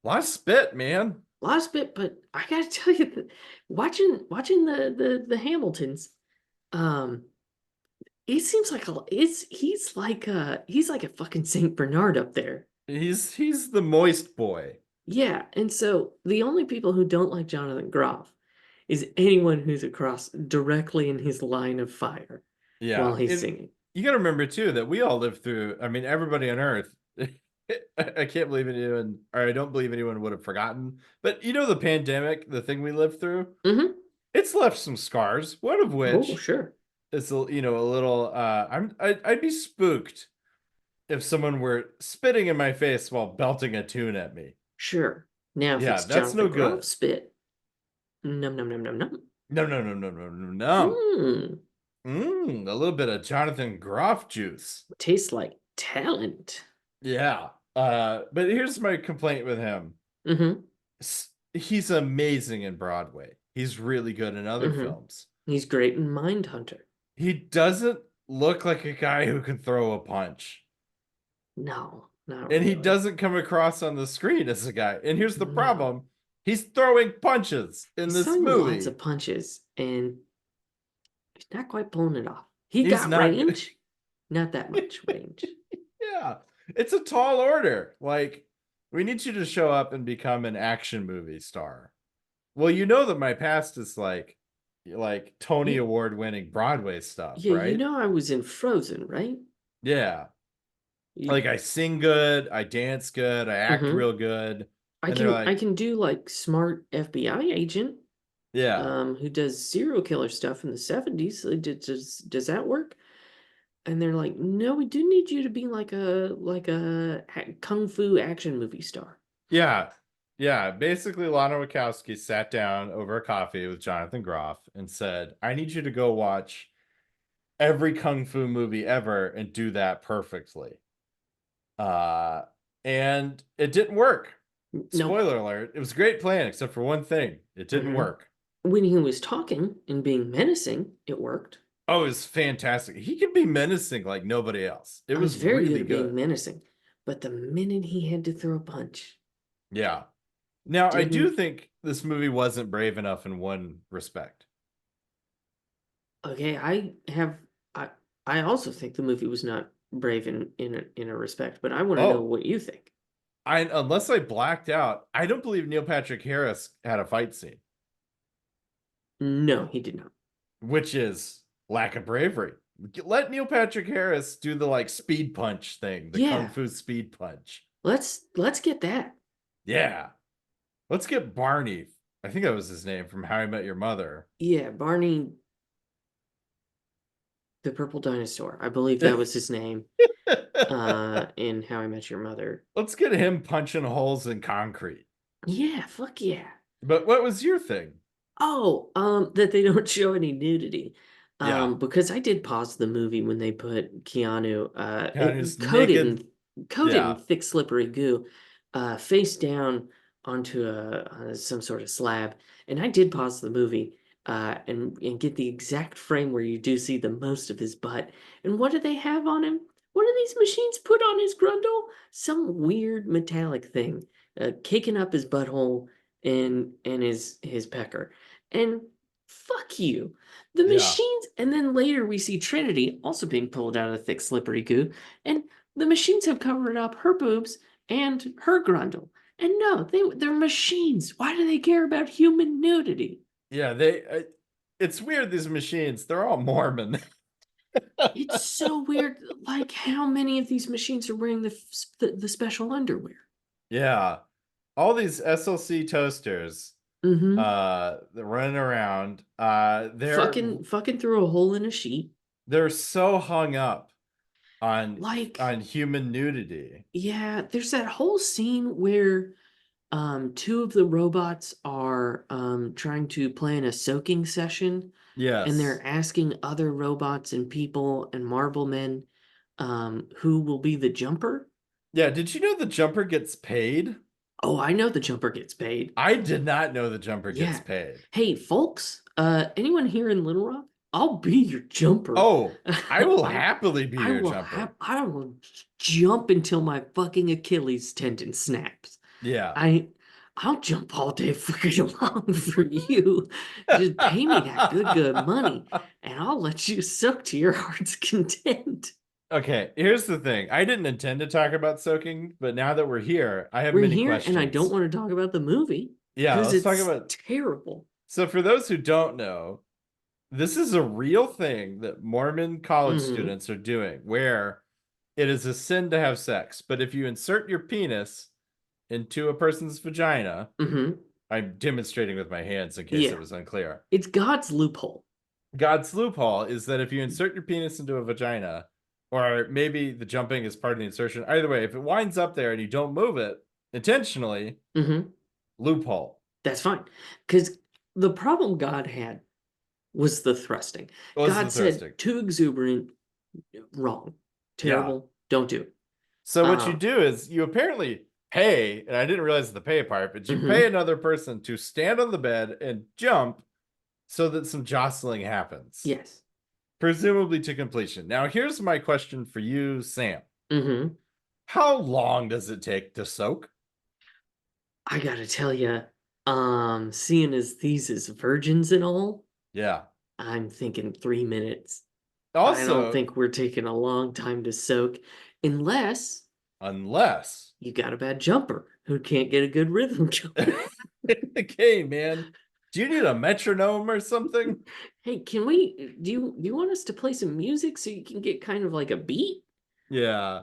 A lot of spit, man.
Last bit, but I gotta tell you that watching the Hamiltons, um, it seems like he's like a fucking Saint Bernard up there.
He's the moist boy.
Yeah, and so the only people who don't like Jonathan Groff is anyone who's across directly in his line of fire while
Yeah.
he's singing.
You got to remember too that we all lived through, I mean, everybody on earth. I can't believe anyone, or I don't believe anyone would have forgotten. But you know, the pandemic, the thing we lived through,
Mm-hmm.
it's left some scars. One of
Oh,
which
sure.
is, you know, a little. I'd be spooked if someone were spitting in my face while belting a tune at me.
Sure. Now if
Yeah,
it's
that's no
Jonathan Groff
good.
spit, num num num num num.
No, no, no, no, no, no, no.
Mmm.
A little bit of Jonathan Groff juice.
Tastes like talent.
Yeah. But here's my complaint with him.
Mm-hmm.
He's amazing in Broadway. He's really good in other
Mm-hmm.
films.
He's great in Mindhunter.
He doesn't look like a guy who can throw a punch.
No, not
And he
really.
doesn't come across on the screen as a guy. And here's the
No.
problem. He's throwing punches in
He's
this
throwing lots
movie.
of punches and he's not quite pulling it off. He
He's
got
not good.
range, not that much range.
Yeah. It's a tall order. Like, we need you to show up and become an action movie star. Well, you know that my past is like Tony
You,
Award winning Broadway stuff,
yeah, you
right?
know I was in Frozen, right?
Yeah.
You,
Like I sing good, I dance good, I act
mm-hmm.
real good.
I
And they're
can I
like,
can do like smart FBI agent,
yeah.
who does serial killer stuff in the 70s. Does that work? And they're like, no, we do need you to be like a kung fu action movie star.
Yeah. Yeah. Basically, Lana Wachowski sat down over a coffee with Jonathan Groff and said, I need you to go watch every kung fu movie ever and do that perfectly. Uh, and it didn't work.
Nope.
Spoiler alert. It was a great plan, except for one thing. It didn't
Hmm.
work.
When he was talking and being menacing, it worked.
Oh, it was fantastic. He can be menacing like nobody else. It
I was
was
very good
really
at being
good.
menacing, but the minute he had to throw a punch,
Yeah. Now, I do
didn't.
think this movie wasn't brave enough in one respect.
Okay, I I also think the movie was not brave in a respect, but I want to know
Oh,
what you think.
unless I blacked out, I don't believe Neil Patrick Harris had a fight scene,
No, he did not.
which is lack of bravery. Let Neil Patrick Harris do the like speed punch thing, the kung
Yeah,
fu speed punch.
let's get that.
Yeah. Let's get Barney. I think that was his name from How I Met Your Mother.
Yeah, Barney the Purple Dinosaur. I believe that was his name in How I Met Your Mother.
Let's get him punching holes in concrete.
Yeah, fuck yeah.
But what was your thing?
Oh, that they don't show any nudity.
Yeah.
Because I did pause the movie when they put Keanu
Keanu's
coated
naked.
in
Yeah.
thick slippery goo, face down onto some sort of slab. And I did pause the movie and get the exact frame where you do see the most of his butt. And what do they have on him? What do these machines put on his grundle? Some weird metallic thing, kicking up his butthole and his pecker. And fuck you. The
Yeah.
machines, and then later we see Trinity also being pulled out of thick, slippery goo, and the machines have covered up her boobs and her grundle. And no, they're machines. Why do they care about human nudity?
Yeah. It's weird, these machines. They're all Mormon.
It's so weird. Like, how many of these machines are wearing the special underwear?
Yeah. All these SLC toasters
Mm-hmm.
they're running around.
Fucking through a hole in a sheet.
They're so hung up on
Like,
human nudity.
yeah, there's that whole scene where two of the robots are trying to plan a soaking session, and
Yes.
they're asking other robots and people and marble men who will be the jumper.
Yeah, did you know the jumper gets paid?
Oh, I know the jumper gets paid.
I did not know the jumper gets
Yeah.
paid.
Hey, folks, anyone here in Little Rock? I'll be your jumper.
Oh, I will
I
happily be
I
your
will have
jumper.
I will jump until my fucking Achilles tendon snaps.
Yeah.
I I'll jump all day freaking long for you. Just pay me that good money, and I'll let you soak to your heart's content.
Okay, here's the thing. I didn't intend to talk about soaking, but now that we're here, I have
We're
many
here, and I don't
questions.
want to talk about the movie
Yeah,
because
let's talk
it's
about.
terrible.
So, for those who don't know, this is a real thing that Mormon college
Hmm.
students are doing, where it is a sin to have sex. But if you insert your penis into a person's vagina,
Hmm.
I'm demonstrating with my hands in case it
Yeah,
was unclear.
it's God's loophole.
God's loophole is that if you insert your penis into a vagina, or maybe the jumping is part of the insertion, either way, if it winds up there and you don't move it intentionally,
Hmm.
loophole.
That's fine, because the problem God had was the thrusting.
What was the
God said
thrusting?
too exuberant, wrong,
Yeah.
terrible, don't do it.
So what you
Uh,
do is you apparently pay, and I didn't realize the pay part, but you pay
mhm.
another person to stand on the bed and jump so that some jostling happens,
Yes.
presumably to completion. Now, here's my question for you, Sam.
Hmm.
How long does it take to soak?
I gotta tell you, seeing as these is virgins and all,
Yeah.
I'm thinking 3 minutes. I don't
Also,
think we're taking a long time to soak, unless
unless
you got a bad jumper who can't get a good rhythm going.
okay, man. Do you need a metronome or something?
Hey, do you want us to play some music so you can get kind of like a beat?
Yeah.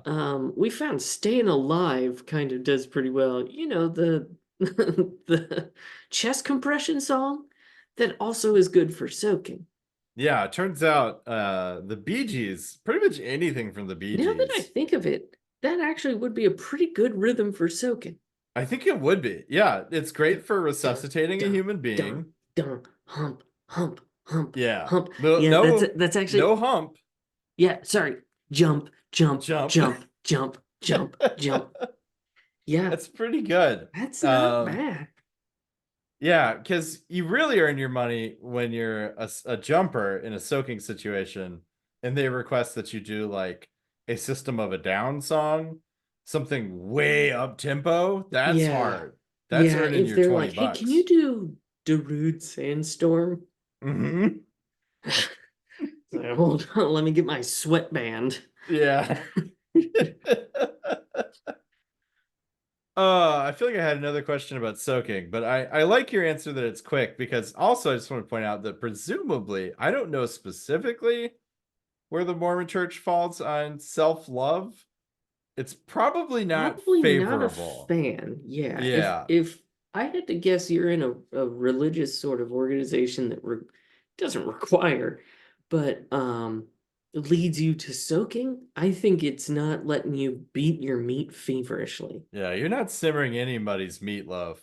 We found Staying Alive kind of does pretty well. You know, the the chest compression song that also is good for soaking.
Yeah, it turns out the Bee Gees, pretty much anything from the Bee
Now that I
Gees.
think of it, that actually would be a pretty good rhythm for soaking.
I think it would be. Yeah, it's great for
Dun,
resuscitating a
dun,
human
dun,
being.
dun, hump, hump, hump,
Yeah.
hump.
No,
Yeah,
no,
that's actually
no hump.
yeah, sorry. Jump, jump,
Jump.
jump, jump, jump, jump. Yeah,
That's pretty good.
that's not
Um,
bad.
yeah, because you really earn your money when you're a jumper in a soaking situation, and they request that you do like a System of a Down song, something way up tempo. That's
Yeah.
hard. That's
Yeah,
earning
if
your
they're
20
like, "Hey, can you
bucks.
do Darude Sandstorm?"
Hmm.
So, hold on, let me get my sweatband.
Yeah. I feel like I had another question about soaking, but I like your answer that it's quick because also I just want to point out that presumably, I don't know specifically where the Mormon church falls on self-love. It's probably not
Probably not a
favorable.
fan. Yeah,
Yeah.
if I had to guess, you're in a religious sort of organization that doesn't require, but leads you to soaking. I think it's not letting you beat your meat feverishly.
Yeah, you're not simmering anybody's meatloaf.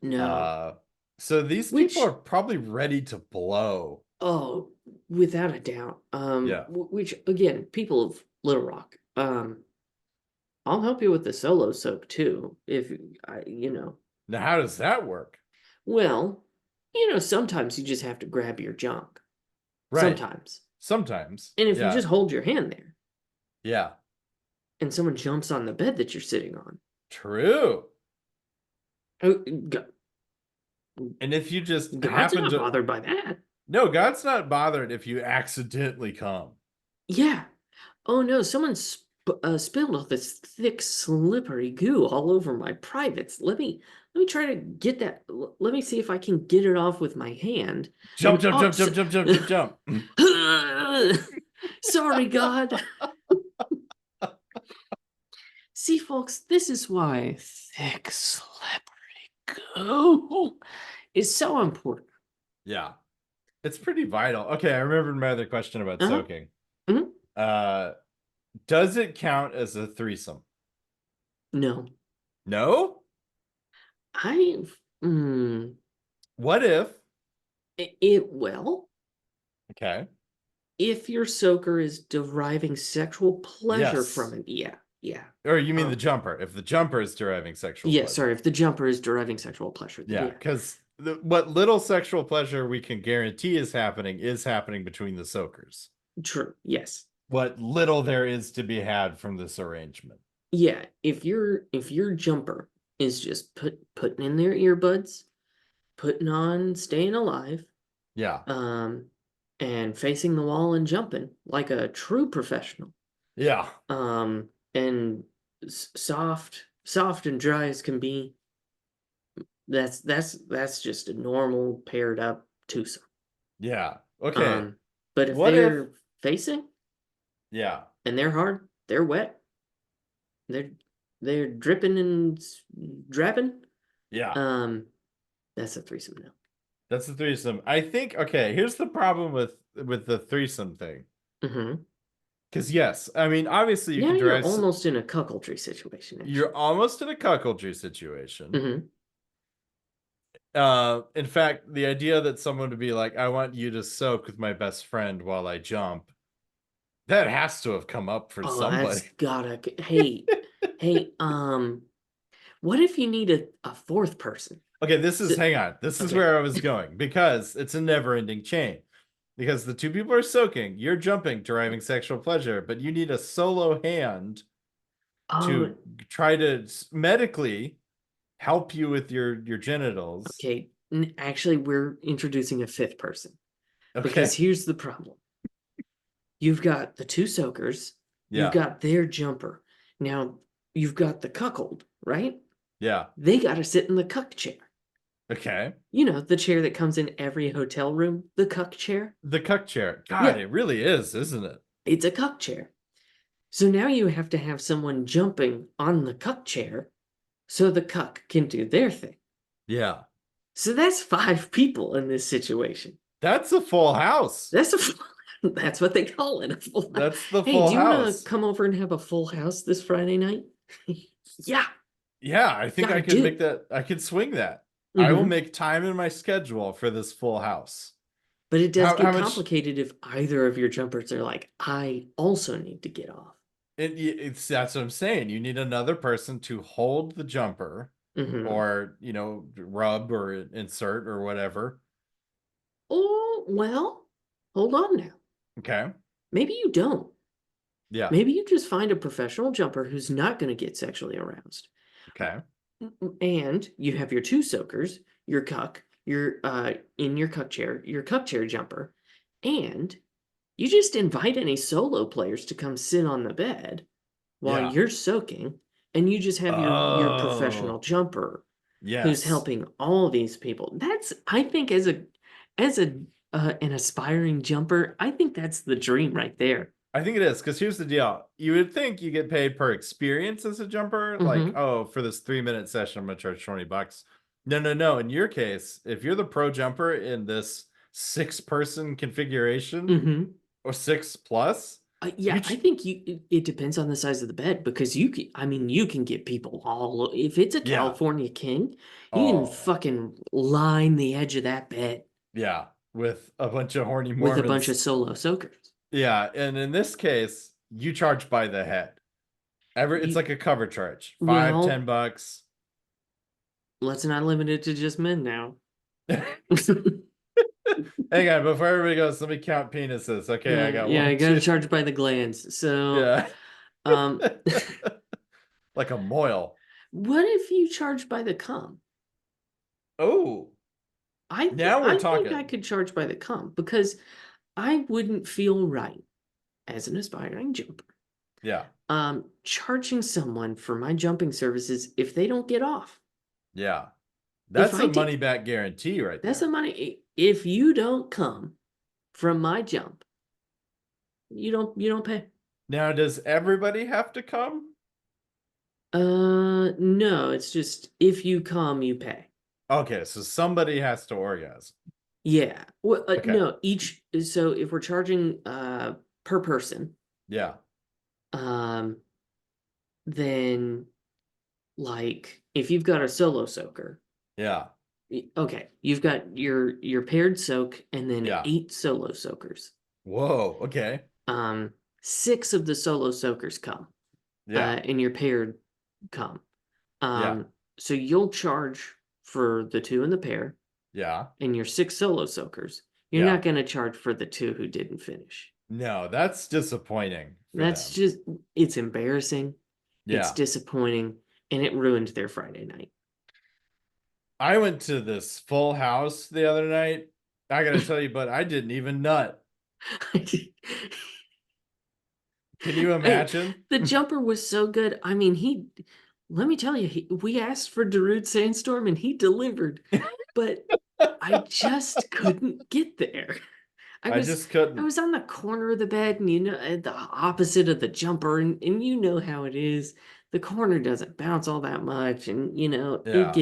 No,
Uh so these people are
which
probably ready to blow.
oh, without a doubt.
Yeah.
Which again, people of Little Rock. I'll help you with the solo soak too, if I.
Now how does that work?
Well, sometimes you just have to grab your junk.
Right.
Sometimes.
Sometimes.
And if you
Yeah.
just hold your hand there
Yeah.
and someone jumps on the bed that you're sitting on,
True.
oh,
And if you just
God's
happen
not
to
bothered by that.
no, God's not bothered if you accidentally come.
Yeah. Oh no, someone spilled all this thick, slippery goo all over my privates. Let me try to get that. Let me see if I can get it off with my hand.
Jump,
And
jump,
oh,
jump, jump, jump, jump, jump, jump.
sorry, God. See, folks, this is why thick, slippery goo is so important.
Yeah. It's pretty vital. Okay, I remembered my other question about
Uh-huh.
soaking.
Mhm.
Uh does it count as a threesome?
No,
No?
I. Mm,
What if?
well,
Okay.
if your soaker is deriving sexual pleasure from
Yes.
it, yeah, yeah.
Or you mean the
Um,
jumper? If the jumper is deriving sexual
yeah, sorry,
pleasure.
if the jumper is deriving sexual pleasure, then
Yeah,
yeah,
because what little sexual pleasure we can guarantee is happening between the soakers.
true, yes.
What little there is to be had from this arrangement.
Yeah, if your jumper is just putting in their earbuds, putting on Staying Alive,
Yeah.
um, and facing the wall and jumping like a true professional.
Yeah.
And soft and dry as can be. That's just a normal paired up twosome.
Yeah. Okay.
Um, but if
What if
they're facing
yeah.
and they're hard, they're wet, they're they're dripping and drapping.
Yeah.
Um, that's a threesome now.
That's the threesome. I think okay, here's the problem with the threesome thing.
Mm-hmm.
Because yes, I mean obviously you
Now
can
you're
derive
almost in a cuckoldry situation,
you're
actually.
almost in a cuckoldry situation.
Mm-hmm.
In fact, the idea that someone would be like, I want you to soak with my best friend while I jump, that has to have come up for
Oh, that's
somebody.
gotta. Hey. What if you need a fourth person?
Okay, this is
So,
hang on. This is
okay.
where I was going because it's a never-ending chain. Because the two people are soaking, you're jumping, deriving sexual pleasure, but you need a solo hand
Oh,
to try to medically help you with your genitals.
okay. Actually, we're introducing a fifth person because
Okay?
here's the problem. You've got the two soakers, you've
Yeah.
got their jumper. Now, you've got the cuckold, right?
Yeah.
They got to sit in the cuck chair.
Okay.
The chair that comes in every hotel room, the cuck chair.
The cuck chair. God,
Yeah,
it really is, isn't it?
it's a cuck chair. So now you have to have someone jumping on the cuck chair so the cuck can do their thing.
Yeah.
So that's five people in this situation.
That's a full house.
That's what they call it, a full house.
That's the
Hey,
full
do you want to
house.
come over and have a full house this Friday night? Yeah,
Yeah, I think
yeah, I
I could
do.
make that. I could swing that. I will
Hmm.
make time in my schedule for this full house.
But it does
How
get
much?
complicated if either of your jumpers are like, I also need to get off.
It's that's what I'm saying. You need another person to hold the jumper,
Hmm.
or rub or insert or whatever.
Oh, well, hold on now.
Okay.
Maybe you don't.
Yeah.
Maybe you just find a professional jumper who's not going to get sexually aroused.
Okay.
And you have your two soakers, your cuck, your in your cuck chair jumper, and you just invite any solo players to come sit on the bed while
Yeah.
you're soaking, and you just have your professional
Oh,
jumper who's
yes.
helping all these people. That's, I think, as a an aspiring jumper, I think that's the dream right there.
I think it is, because here's the deal. You would think you get paid per experience as a jumper. Like,
Mm-hmm.
oh, for this 3-minute session, I'm gonna charge $20. No, no, no. In your case, if you're the pro jumper in this 6-person configuration
Mm-hmm.
or 6+, you
Yeah, I think it depends on the size of the bed because you can, I mean, you can get people if it's a
yeah.
California king, you can
Oh,
fucking line the edge of that bed
yeah. With a bunch of horny
with a bunch
Mormons.
of solo soakers.
Yeah, and in this case, you charge by the head. It's
You,
like a cover charge. 5,
well,
$10.
let's not limit it to just men now.
Hang on, before everybody goes, let me count penises. Okay, I
Yeah,
got
yeah,
one,
you gotta
two.
charge by the glands. So,
Yeah.
um,
Like a moil.
what if you charge by the cum?
Oh, now we're
I think I
talking.
could charge by the cum because I wouldn't feel right as an aspiring jumper
Yeah.
charging someone for my jumping services if they don't get off.
Yeah.
If
That's
I
a
do,
money back guarantee right
that's the
there.
money. If you don't come from my jump, you don't pay.
Now, does everybody have to come?
No, it's just if you come, you pay.
Okay, so somebody has to orgasm.
Yeah. Well,
Okay.
no, so if we're charging per person,
Yeah.
um, then like if you've got a solo soaker,
Yeah.
okay, you've got your paired soak and then
Yeah.
8 solo soakers.
Whoa. Okay.
Um, 6 of the solo soakers come,
Yeah.
and your paired come.
Yeah.
Um, so you'll charge for the 2 in the pair
Yeah.
and your 6 solo soakers. You're
Yeah.
not going to charge for the 2 who didn't finish.
No, that's disappointing for
That's
them.
just, it's embarrassing. It's
Yeah.
disappointing, and it ruined their Friday night.
I went to this full house the other night. I gotta tell you, but I didn't even nut. Can you imagine?
The jumper was so good. I mean, let me tell you, we asked for Darude Sandstorm and he delivered, but I just couldn't get there. I
I
was
just
I
couldn't.
was on the corner of the bed and at the opposite of the jumper and you know how it is. The corner doesn't bounce all that much and
Yeah.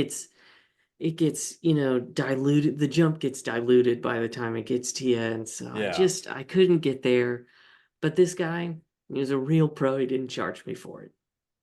diluted. The jump gets diluted by the time it gets to you. And so
Yeah.
I couldn't get there. But this guy, he was a real pro. He didn't charge me for it.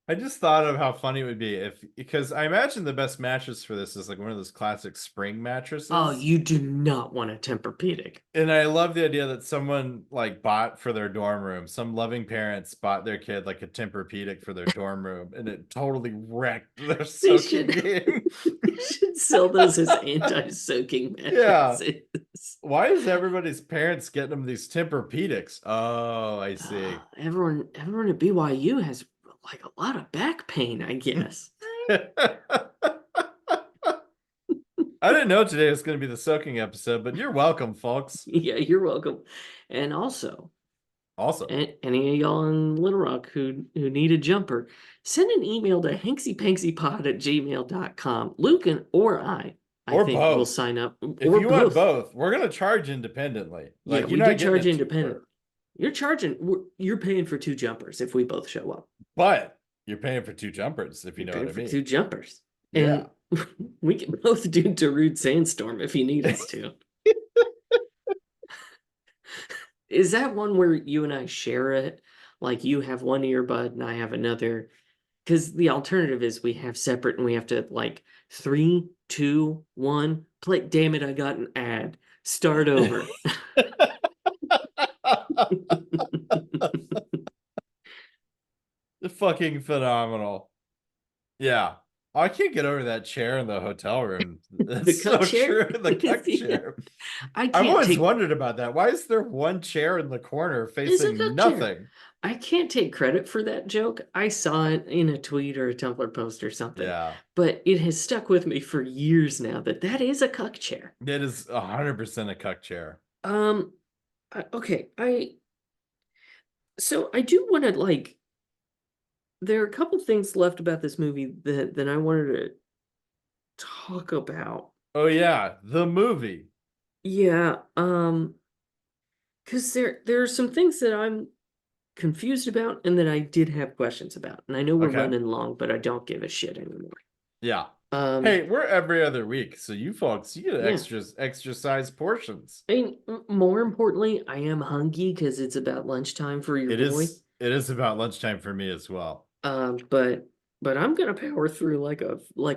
I just thought of how funny it would be because I imagine the best mattress for this is like one of those classic spring
Oh,
mattresses.
you do not want a Tempur-Pedic.
And I love the idea that someone like bought for their dorm room. Some loving parents bought their kid like a Tempur-Pedic for their dorm room, and it totally wrecked their
They
soaking
should
game.
they should sell those as anti-soaking
Yeah.
mattresses.
Why is everybody's parents getting them these Tempur-Pedics? Oh, I see.
Everyone at BYU has like a lot of back pain, I guess.
I didn't know today was going to be the soaking episode, but you're welcome, folks.
Yeah, you're welcome. And also,
Also,
any of y'all in Little Rock who need a jumper, send an email to hanksypanksypod@gmail.com. Luke or I
or
think will
both.
sign up,
If
or
you want
both.
both, we're going to charge independently.
Yeah,
Like, you're
we do
not getting
charge
it
independent.
cheaper,
You're paying for 2 jumpers if we both show up.
but you're paying for 2 jumpers, if you
You're
know
paying
what I
for
mean.
2 jumpers.
Yeah.
And we can both do Darude Sandstorm if you need us to. Is that one where you and I share it? Like you have one earbud and I have another? Because the alternative is we have separate and we have to like three, two, one, play. Damn it, I got an ad. Start over.
Fucking phenomenal. Yeah. I can't get over that chair in the hotel room.
The
That's
cuck
so
chair?
true. The cuck
Yeah.
chair.
I
I've
can't
always
take
wondered about that. Why is there one chair in the corner
it's a
facing
cuck chair.
nothing?
I can't take credit for that joke. I saw it in a tweet or a Tumblr post or something,
Yeah.
but it has stuck with me for years now that that is a cuck chair.
It is 100% a cuck chair.
Um, okay, I do want to like there are a couple things left about this movie that I wanted to talk about.
Oh yeah, the movie.
Yeah, because there are some things that I'm confused about and that I did have questions about. And I know we're
Okay.
running long, but I don't give a shit anymore.
Yeah.
Um,
Hey, we're every other week, so you folks, you get
yeah.
extra size portions.
I mean, more importantly, I am hungry because it's about lunchtime for your boy.
It is about lunchtime for me as well.
But I'm gonna power through like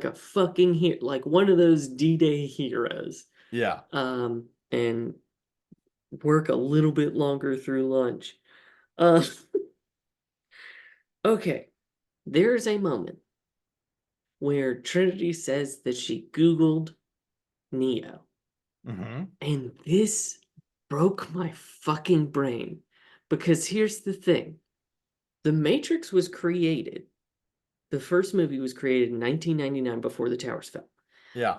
a fucking like one of those D-Day heroes.
Yeah.
And work a little bit longer through lunch. Uh, okay, there's a moment where Trinity says that she Googled Neo.
Mm-hmm.
And this broke my fucking brain. Because here's the thing The Matrix was created, the first movie was created in 1999 before the towers fell.
Yeah.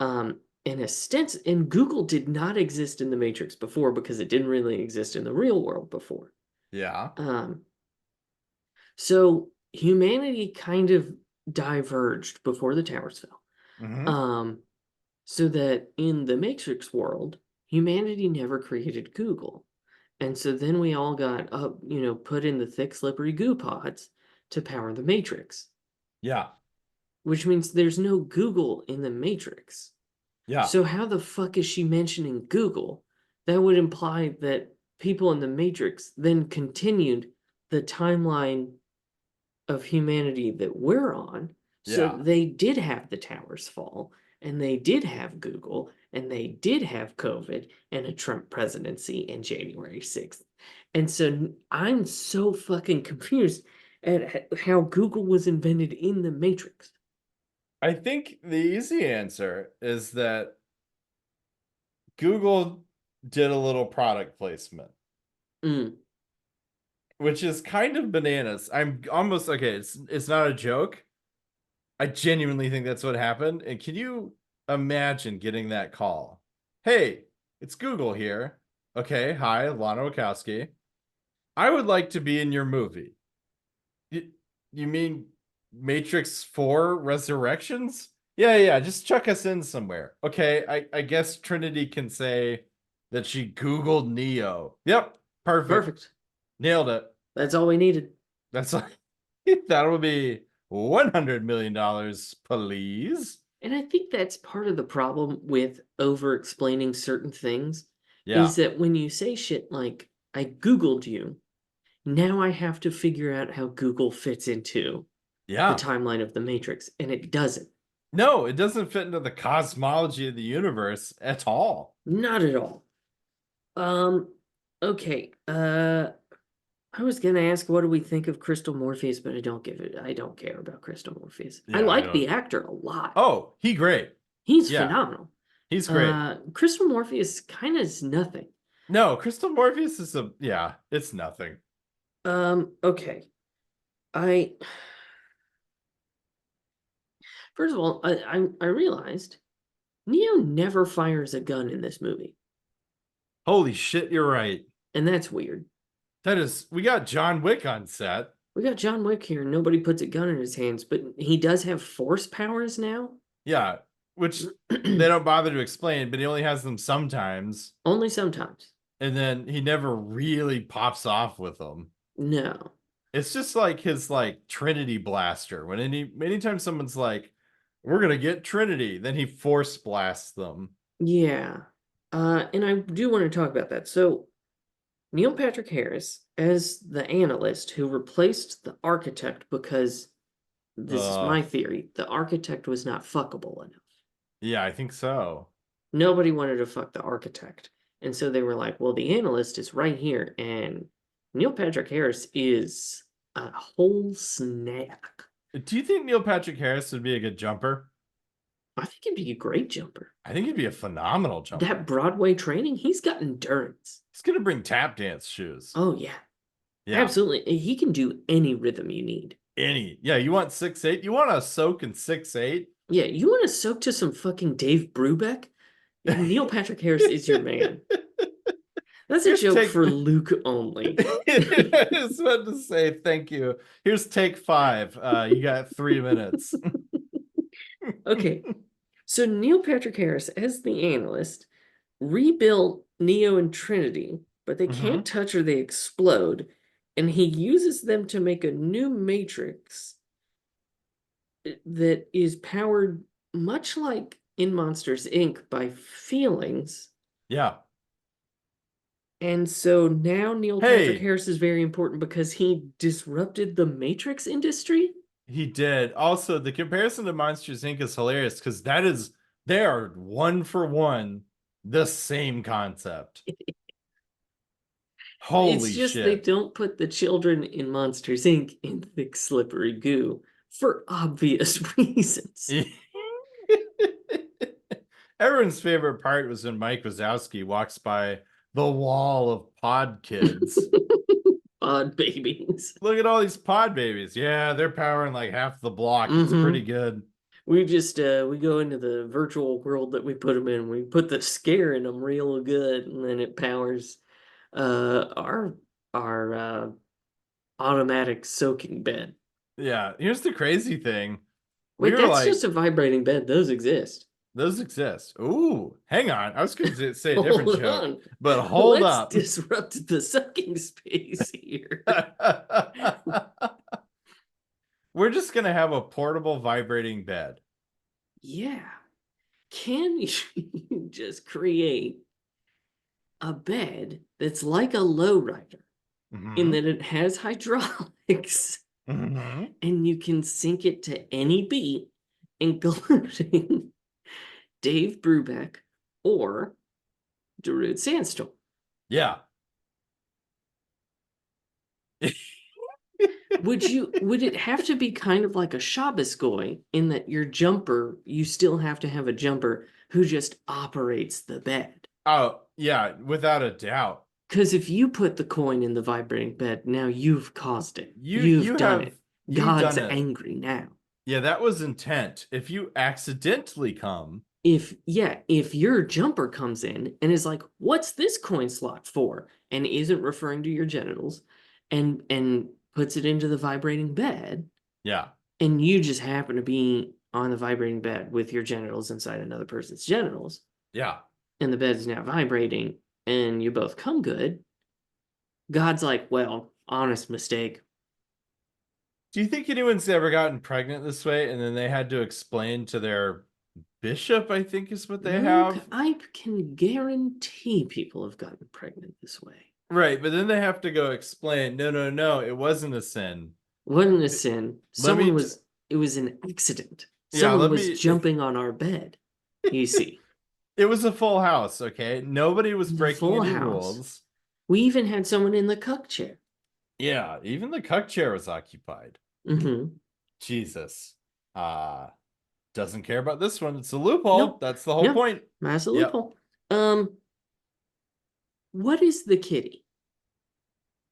And Google did not exist in the Matrix before because it didn't really exist in the real world before.
Yeah.
Um, so humanity kind of diverged before the towers fell.
Mm-hmm.
Um, so that in the Matrix world, humanity never created Google. And so then we all got up, put in the thick, slippery goo pods to power the Matrix,
Yeah.
which means there's no Google in the Matrix.
Yeah.
So how the fuck is she mentioning Google? That would imply that people in the Matrix then continued the timeline of humanity that we're on. So
Yeah.
they did have the towers fall, and they did have Google, and they did have COVID and a Trump presidency in January 6th. And so I'm so fucking confused at how Google was invented in the Matrix.
I think the easy answer is that Google did a little product placement,
Mm,
which is kind of bananas. I'm almost okay, it's not a joke. I genuinely think that's what happened. And can you imagine getting that call? Hey, it's Google here. Okay, hi, Lana Wachowski. I would like to be in your movie. You mean Matrix 4 Resurrections? Yeah, yeah, just chuck us in somewhere. Okay, I guess Trinity can say that she Googled Neo. Yep, perfect.
perfect.
Nailed it.
That's all we needed.
That's like, that will be $100 million, please.
And I think that's part of the problem with over explaining certain things
Yeah,
is that when you say shit like, I Googled you, now I have to figure out how Google fits into the
yeah.
timeline of the Matrix, and it doesn't.
No, it doesn't fit into the cosmology of the universe at all.
Not at all. Um, okay. I was gonna ask what do we think of Crystal Morpheus, but I don't care about Crystal Morpheus. I
Yeah, I
like
don't.
the actor a lot.
Oh, he great.
He's
Yeah,
phenomenal.
he's great.
Crystal Morpheus kind of is nothing.
No, Crystal Morpheus is yeah, it's nothing.
Okay. I First of all, I realized Neo never fires a gun in this movie,
Holy shit, you're right.
and that's weird.
We got John Wick on set.
We got John Wick here, and nobody puts a gun in his hands, but he does have force powers now.
Yeah, which they don't bother to explain, but he only has them sometimes.
Only sometimes.
And then he never really pops off with them.
No.
It's just like his like Trinity blaster. When anytime someone's like, we're gonna get Trinity, then he force blasts them.
Yeah. And I do want to talk about that. So Neil Patrick Harris as the analyst who replaced the architect because this is
Uh,
my theory. The architect was not fuckable enough.
yeah, I think so.
Nobody wanted to fuck the architect. And so they were like, well, the analyst is right here. And Neil Patrick Harris is a whole snack.
Do you think Neil Patrick Harris would be a good jumper?
I think he'd be a great jumper.
I think he'd be a phenomenal jumper.
That Broadway training, he's got endurance.
He's gonna bring tap dance shoes.
Oh, yeah.
Yeah,
Absolutely. He can do any rhythm you need.
yeah. You want 6'8"? You want to soak in 6'8"?
Yeah, you want to soak to some fucking Dave Brubeck? Neil Patrick Harris is your man. That's a joke for Luke only.
I just wanted to say thank you. Here's take 5. You got 3 minutes.
Okay, so Neil Patrick Harris, as the analyst, rebuilt Neo and Trinity, but they can't touch or they explode, and he uses them to make a new Matrix that is powered much like in Monsters, Inc. by feelings.
Yeah.
And so now Neil Patrick
Hey,
Harris is very important because he disrupted the Matrix industry.
he did. Also, the comparison to Monsters Inc. is hilarious because they are one for one the same concept. Holy
It's just
shit.
they don't put the children in Monsters Inc. in thick, slippery goo for obvious reasons.
Everyone's favorite part was when Mike Wazowski walks by the wall of pod kids.
Pod babies.
Look at all these pod babies. Yeah, they're powering like half the block. It's pretty good.
We just we go into the virtual world that we put them in. We put the scare in them real good, and then it powers our automatic soaking bed.
Yeah, here's the crazy thing.
Wait, that's just a vibrating bed. Those exist.
Those exist. Ooh, hang on. I was going to say a different
Hold
joke,
on.
but hold
Let's
up.
disrupt the sucking space here.
We're just going to have a portable vibrating bed.
Yeah. Can you just create a bed that's like a lowrider in that it has hydraulics and you can sync it to any beat, including Dave Brubeck or Darude Sandstorm?
Yeah.
Would it have to be kind of like a Shabbos goy in that your jumper, you still have to have a jumper who just operates the bed?
Oh, yeah, without a doubt.
Because if you put the coin in the vibrating bed, now you've caused it.
You've
done
have,
it.
You've
God's
done it.
angry now.
Yeah, that was intent. If you accidentally come.
If your jumper comes in and is like, what's this coin slot for? And isn't referring to your genitals and puts it into the vibrating bed.
Yeah.
And you just happen to be on the vibrating bed with your genitals inside another person's genitals.
Yeah.
And the bed is now vibrating and you both come good. God's like, well, honest mistake.
Do you think anyone's ever gotten pregnant this way and then they had to explain to their bishop, I think is what they have?
I can guarantee people have gotten pregnant this way.
Right, but then they have to go explain, no, it wasn't a sin.
It wasn't a sin. It was an accident. Someone was jumping on our bed, you see.
It was a full house, okay? Nobody was breaking any rules.
We even had someone in the cuck chair.
Yeah, even the cuck chair was occupied. Jesus. Doesn't care about this one. It's a loophole. Nope. That's the whole point.
That's a loophole. What is the kitty?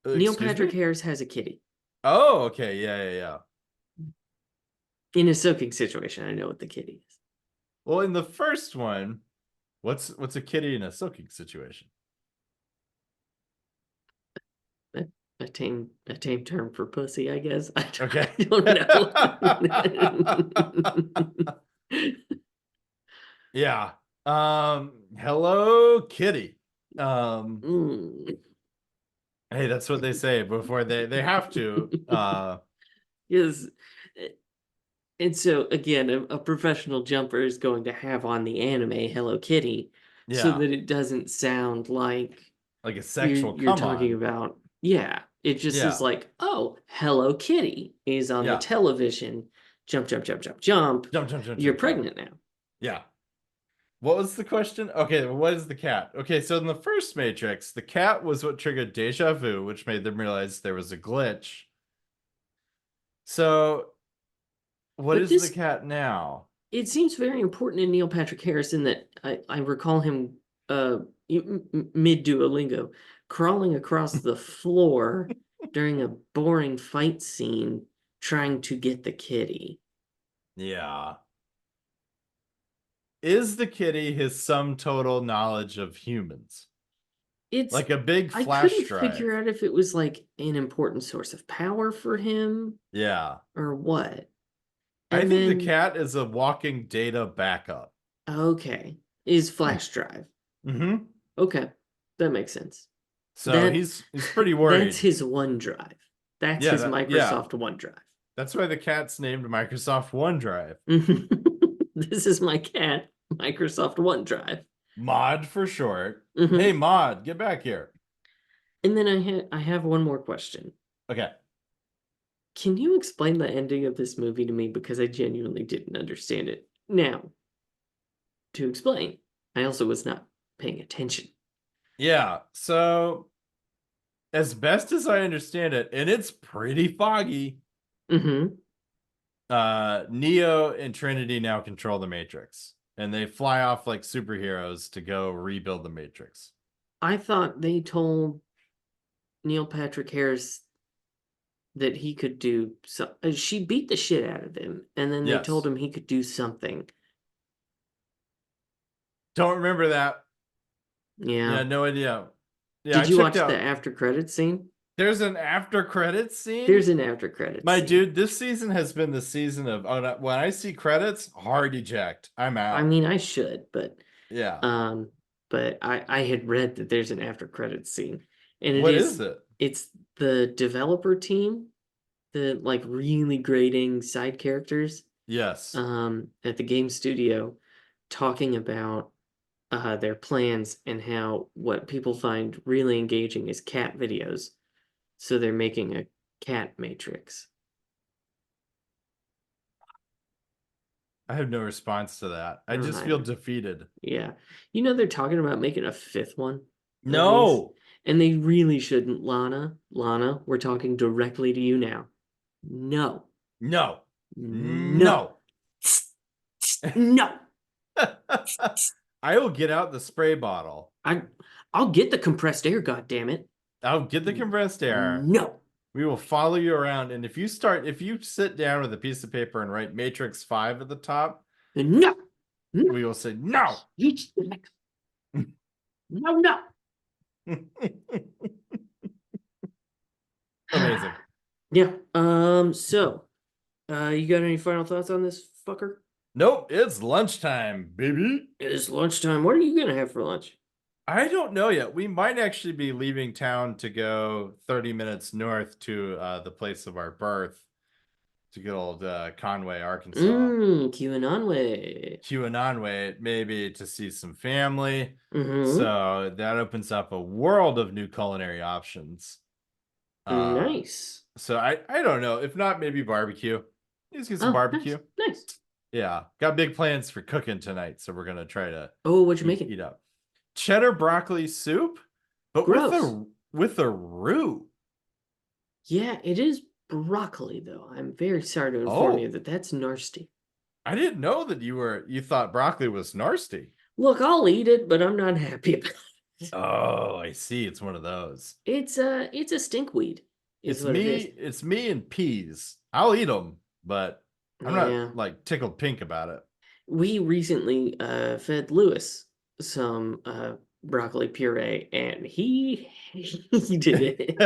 Neil Patrick Harris has a kitty.
Oh, okay. Yeah.
In a soaking situation, I know what the kitty is.
Well, in the first one, what's a kitty in a soaking situation?
A tame term for pussy, I guess. I
don't know. Yeah. Hello, kitty. Hey, that's what they say before they have to.
Yes. And so again, a professional jumper is going to have on the anime Hello Kitty so that it doesn't sound like
like a
You're
sexual
you're
come
talking
on.
about, yeah. It just is
Yeah.
like, oh, Hello Kitty is on the
Yeah.
television. Jump, jump, jump, jump, jump.
Jump, jump, jump,
You're
jump, jump.
pregnant now.
Yeah. What was the question? Okay, what is the cat? Okay, so in the first Matrix, the cat was what triggered deja vu, which made them realize there was a glitch. So, what
But
is the
this,
cat now?
it seems very important in Neil Patrick Harris in that I recall him uh mid Duolingo crawling across the floor during a boring fight scene trying to get the kitty.
Yeah. Is the kitty his sum total knowledge of humans?
It's
Like a big
I
flash
couldn't
drive.
figure out if it was like an important source of power for him
Yeah.
or what.
I
And
think the
then
cat is a walking data backup.
okay, is flash drive.
Mm-hmm.
Okay, that makes sense.
So
That
he's pretty
that's
worried.
his OneDrive. That's
Yeah,
his
yeah.
Microsoft OneDrive.
That's why the cat's named Microsoft OneDrive.
This is my cat, Microsoft OneDrive.
Mod for short. Hey
Hmm.
Mod, get back here.
And then I have one more question.
Okay.
Can you explain the ending of this movie to me because I genuinely didn't understand it? Now, to explain, I also was not paying attention.
Yeah. So as best as I understand it, and it's pretty foggy,
Hmm.
Neo and Trinity now control the Matrix. And they fly off like superheroes to go rebuild the Matrix.
I thought they told Neil Patrick Harris that he could do so. She beat the shit out of him, and then they told
Yes.
him he could do something.
Don't remember that.
Yeah.
Yeah, no idea. Yeah, I
Did you
checked
watch the
out.
after credits scene?
There's an after credits scene.
There's an after credits
My
scene.
dude, this season has been the season of when I see credits, hard eject. I'm
I
out.
mean, I should,
Yeah.
um, but I had read that there's an after credits scene, and
What is it?
it's the developer team, the like really grading side characters,
Yes.
at the game studio, talking about their plans and how what people find really engaging is cat videos. So they're making a cat matrix.
I have no response to that.
I
I
don't
just feel
either.
defeated.
Yeah. You know, they're talking about making a fifth one of these.
No.
And they really shouldn't, Lana. Lana, we're talking directly to you now. No.
No.
No.
No.
No.
I will get out the spray bottle.
I I'll get the compressed air, goddammit.
I'll get the compressed air.
No.
We will follow you around. And if you sit down with a piece of paper and write Matrix 5 at the top,
No. No.
we will say no.
No, no.
Amazing.
Yeah. So, you got any final thoughts on this fucker?
Nope, it's lunchtime, baby.
It's lunchtime. What are you gonna have for lunch?
I don't know yet. We might actually be leaving town to go 30 minutes north to the place of our birth, to good old Conway, Arkansas.
QAnon way.
QAnon way, maybe to see some family.
Mm-hmm.
So that opens up a world of new culinary options.
Nice.
So I don't know. If not, maybe barbecue. Let's get some
Oh, nice.
barbecue.
Nice.
Yeah, got big plans for cooking tonight, so we're gonna try to
Oh, what you making?
eat up cheddar broccoli soup, but
Gross.
with a roux.
Yeah, it is broccoli though. I'm very sorry to inform you
Oh,
that that's nasty.
I didn't know that you thought broccoli was nasty.
Look, I'll eat it, but I'm not happy about it.
Oh, I see. It's one of those.
It's a stinkweed, is what it is.
It's me and peas. I'll eat them, but I'm not
Yeah.
like tickled pink about it.
We recently fed Lewis some broccoli puree, and he hated it.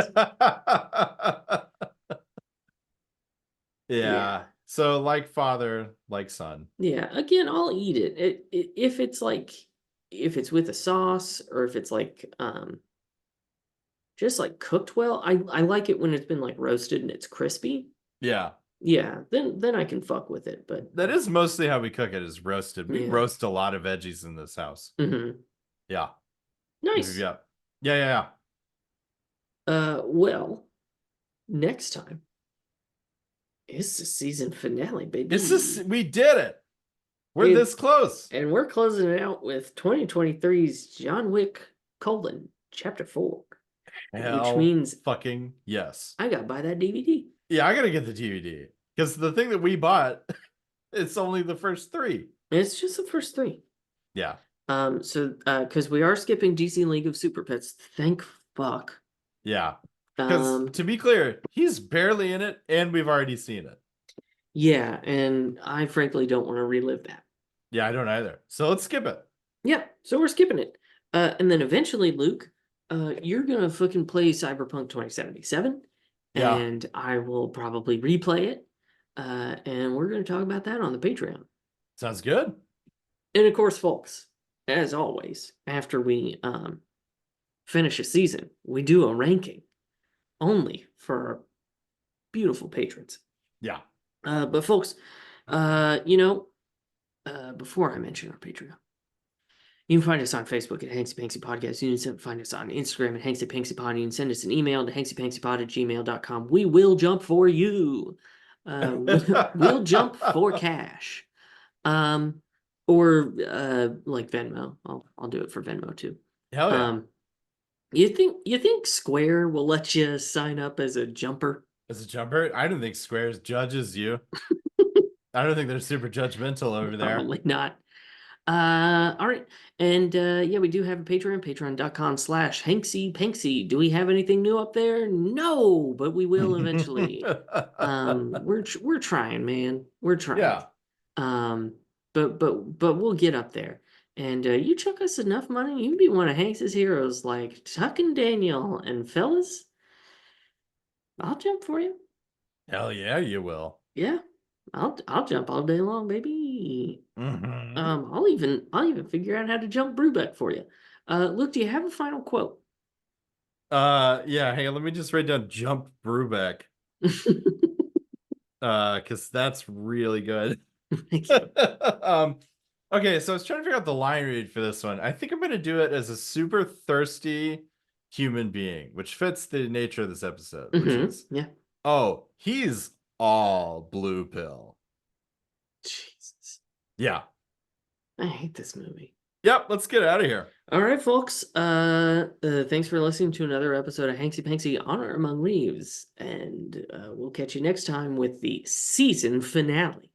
Yeah.
Yeah. So like father, like son.
Yeah. Again, I'll eat it. If it's like if it's with a sauce or if it's like just like cooked well. I like it when it's been like roasted and it's crispy.
Yeah.
Yeah, then I can fuck with it. But
That is mostly how we cook it, is roasted. We
yeah.
roast a lot of veggies in this house.
Hmm.
Yeah.
Nice.
Yeah. Yeah, yeah,
Well, next time it's the season finale,
yeah.
baby.
We did it. We're
It,
this close.
and we're closing it out with 2023's John Wick: Chapter 4, which
Hell
means
fucking yes.
I gotta buy that DVD.
Yeah, I gotta get the DVD because the thing that we bought, it's only the first three.
It's just the first three.
Yeah,
Because we are skipping DC League of Super Pets, thank fuck.
yeah. Because
Um,
to be clear, he's barely in it, and we've already seen it.
yeah, and I frankly don't want to relive that.
Yeah, I don't either. So let's skip it.
Yeah, so we're skipping it. And then eventually, Luke, you're gonna fucking play Cyberpunk 2077,
Yeah,
and I will probably replay it. And we're gonna talk about that on the Patreon.
sounds good.
And of course, folks, as always, after we finish a season, we do a ranking only for our beautiful patrons.
Yeah.
But folks, before I mention our Patreon, you can find us on Facebook at Hanksy Panksy Podcast. You can find us on Instagram at Hanksy Panksy Pod. You can send us an email to hanksypanksypod@gmail.com. We will jump for you. We'll jump for cash. Um, or like Venmo. I'll do it for Venmo too.
Hell yeah.
Um, you think Square will let you sign up as a jumper?
As a jumper, I don't think Squares judges you. I don't think they're super judgmental over there.
Probably not. All right. And yeah, we do have a Patreon, patreon.com/Hanksy Panksy. Do we have anything new up there? No, but we will eventually. We're trying, man. We're trying.
Yeah.
But we'll get up there. And you chuck us enough money, you can be one of Hanks's heroes like Tuck and Daniel. And fellas, I'll jump for you.
Hell yeah, you will.
Yeah. I'll jump all day long, baby.
Mm-hmm.
I'll even figure out how to jump Brubeck for you. Luke, do you have a final quote?
Yeah, hang on, let me just write down jump Brubeck. Because that's really good. Okay, so I was trying to figure out the line read for this one. I think I'm gonna do it as a super thirsty human being, which fits the nature of this episode, which is
Yeah.
oh, he's all blue pill.
Jesus.
Yeah.
I hate this movie.
Yep, let's get out of here.
All right, folks. Thanks for listening to another episode of Hanksy Panksy Honor Among Reeves. And we'll catch you next time with the season finale.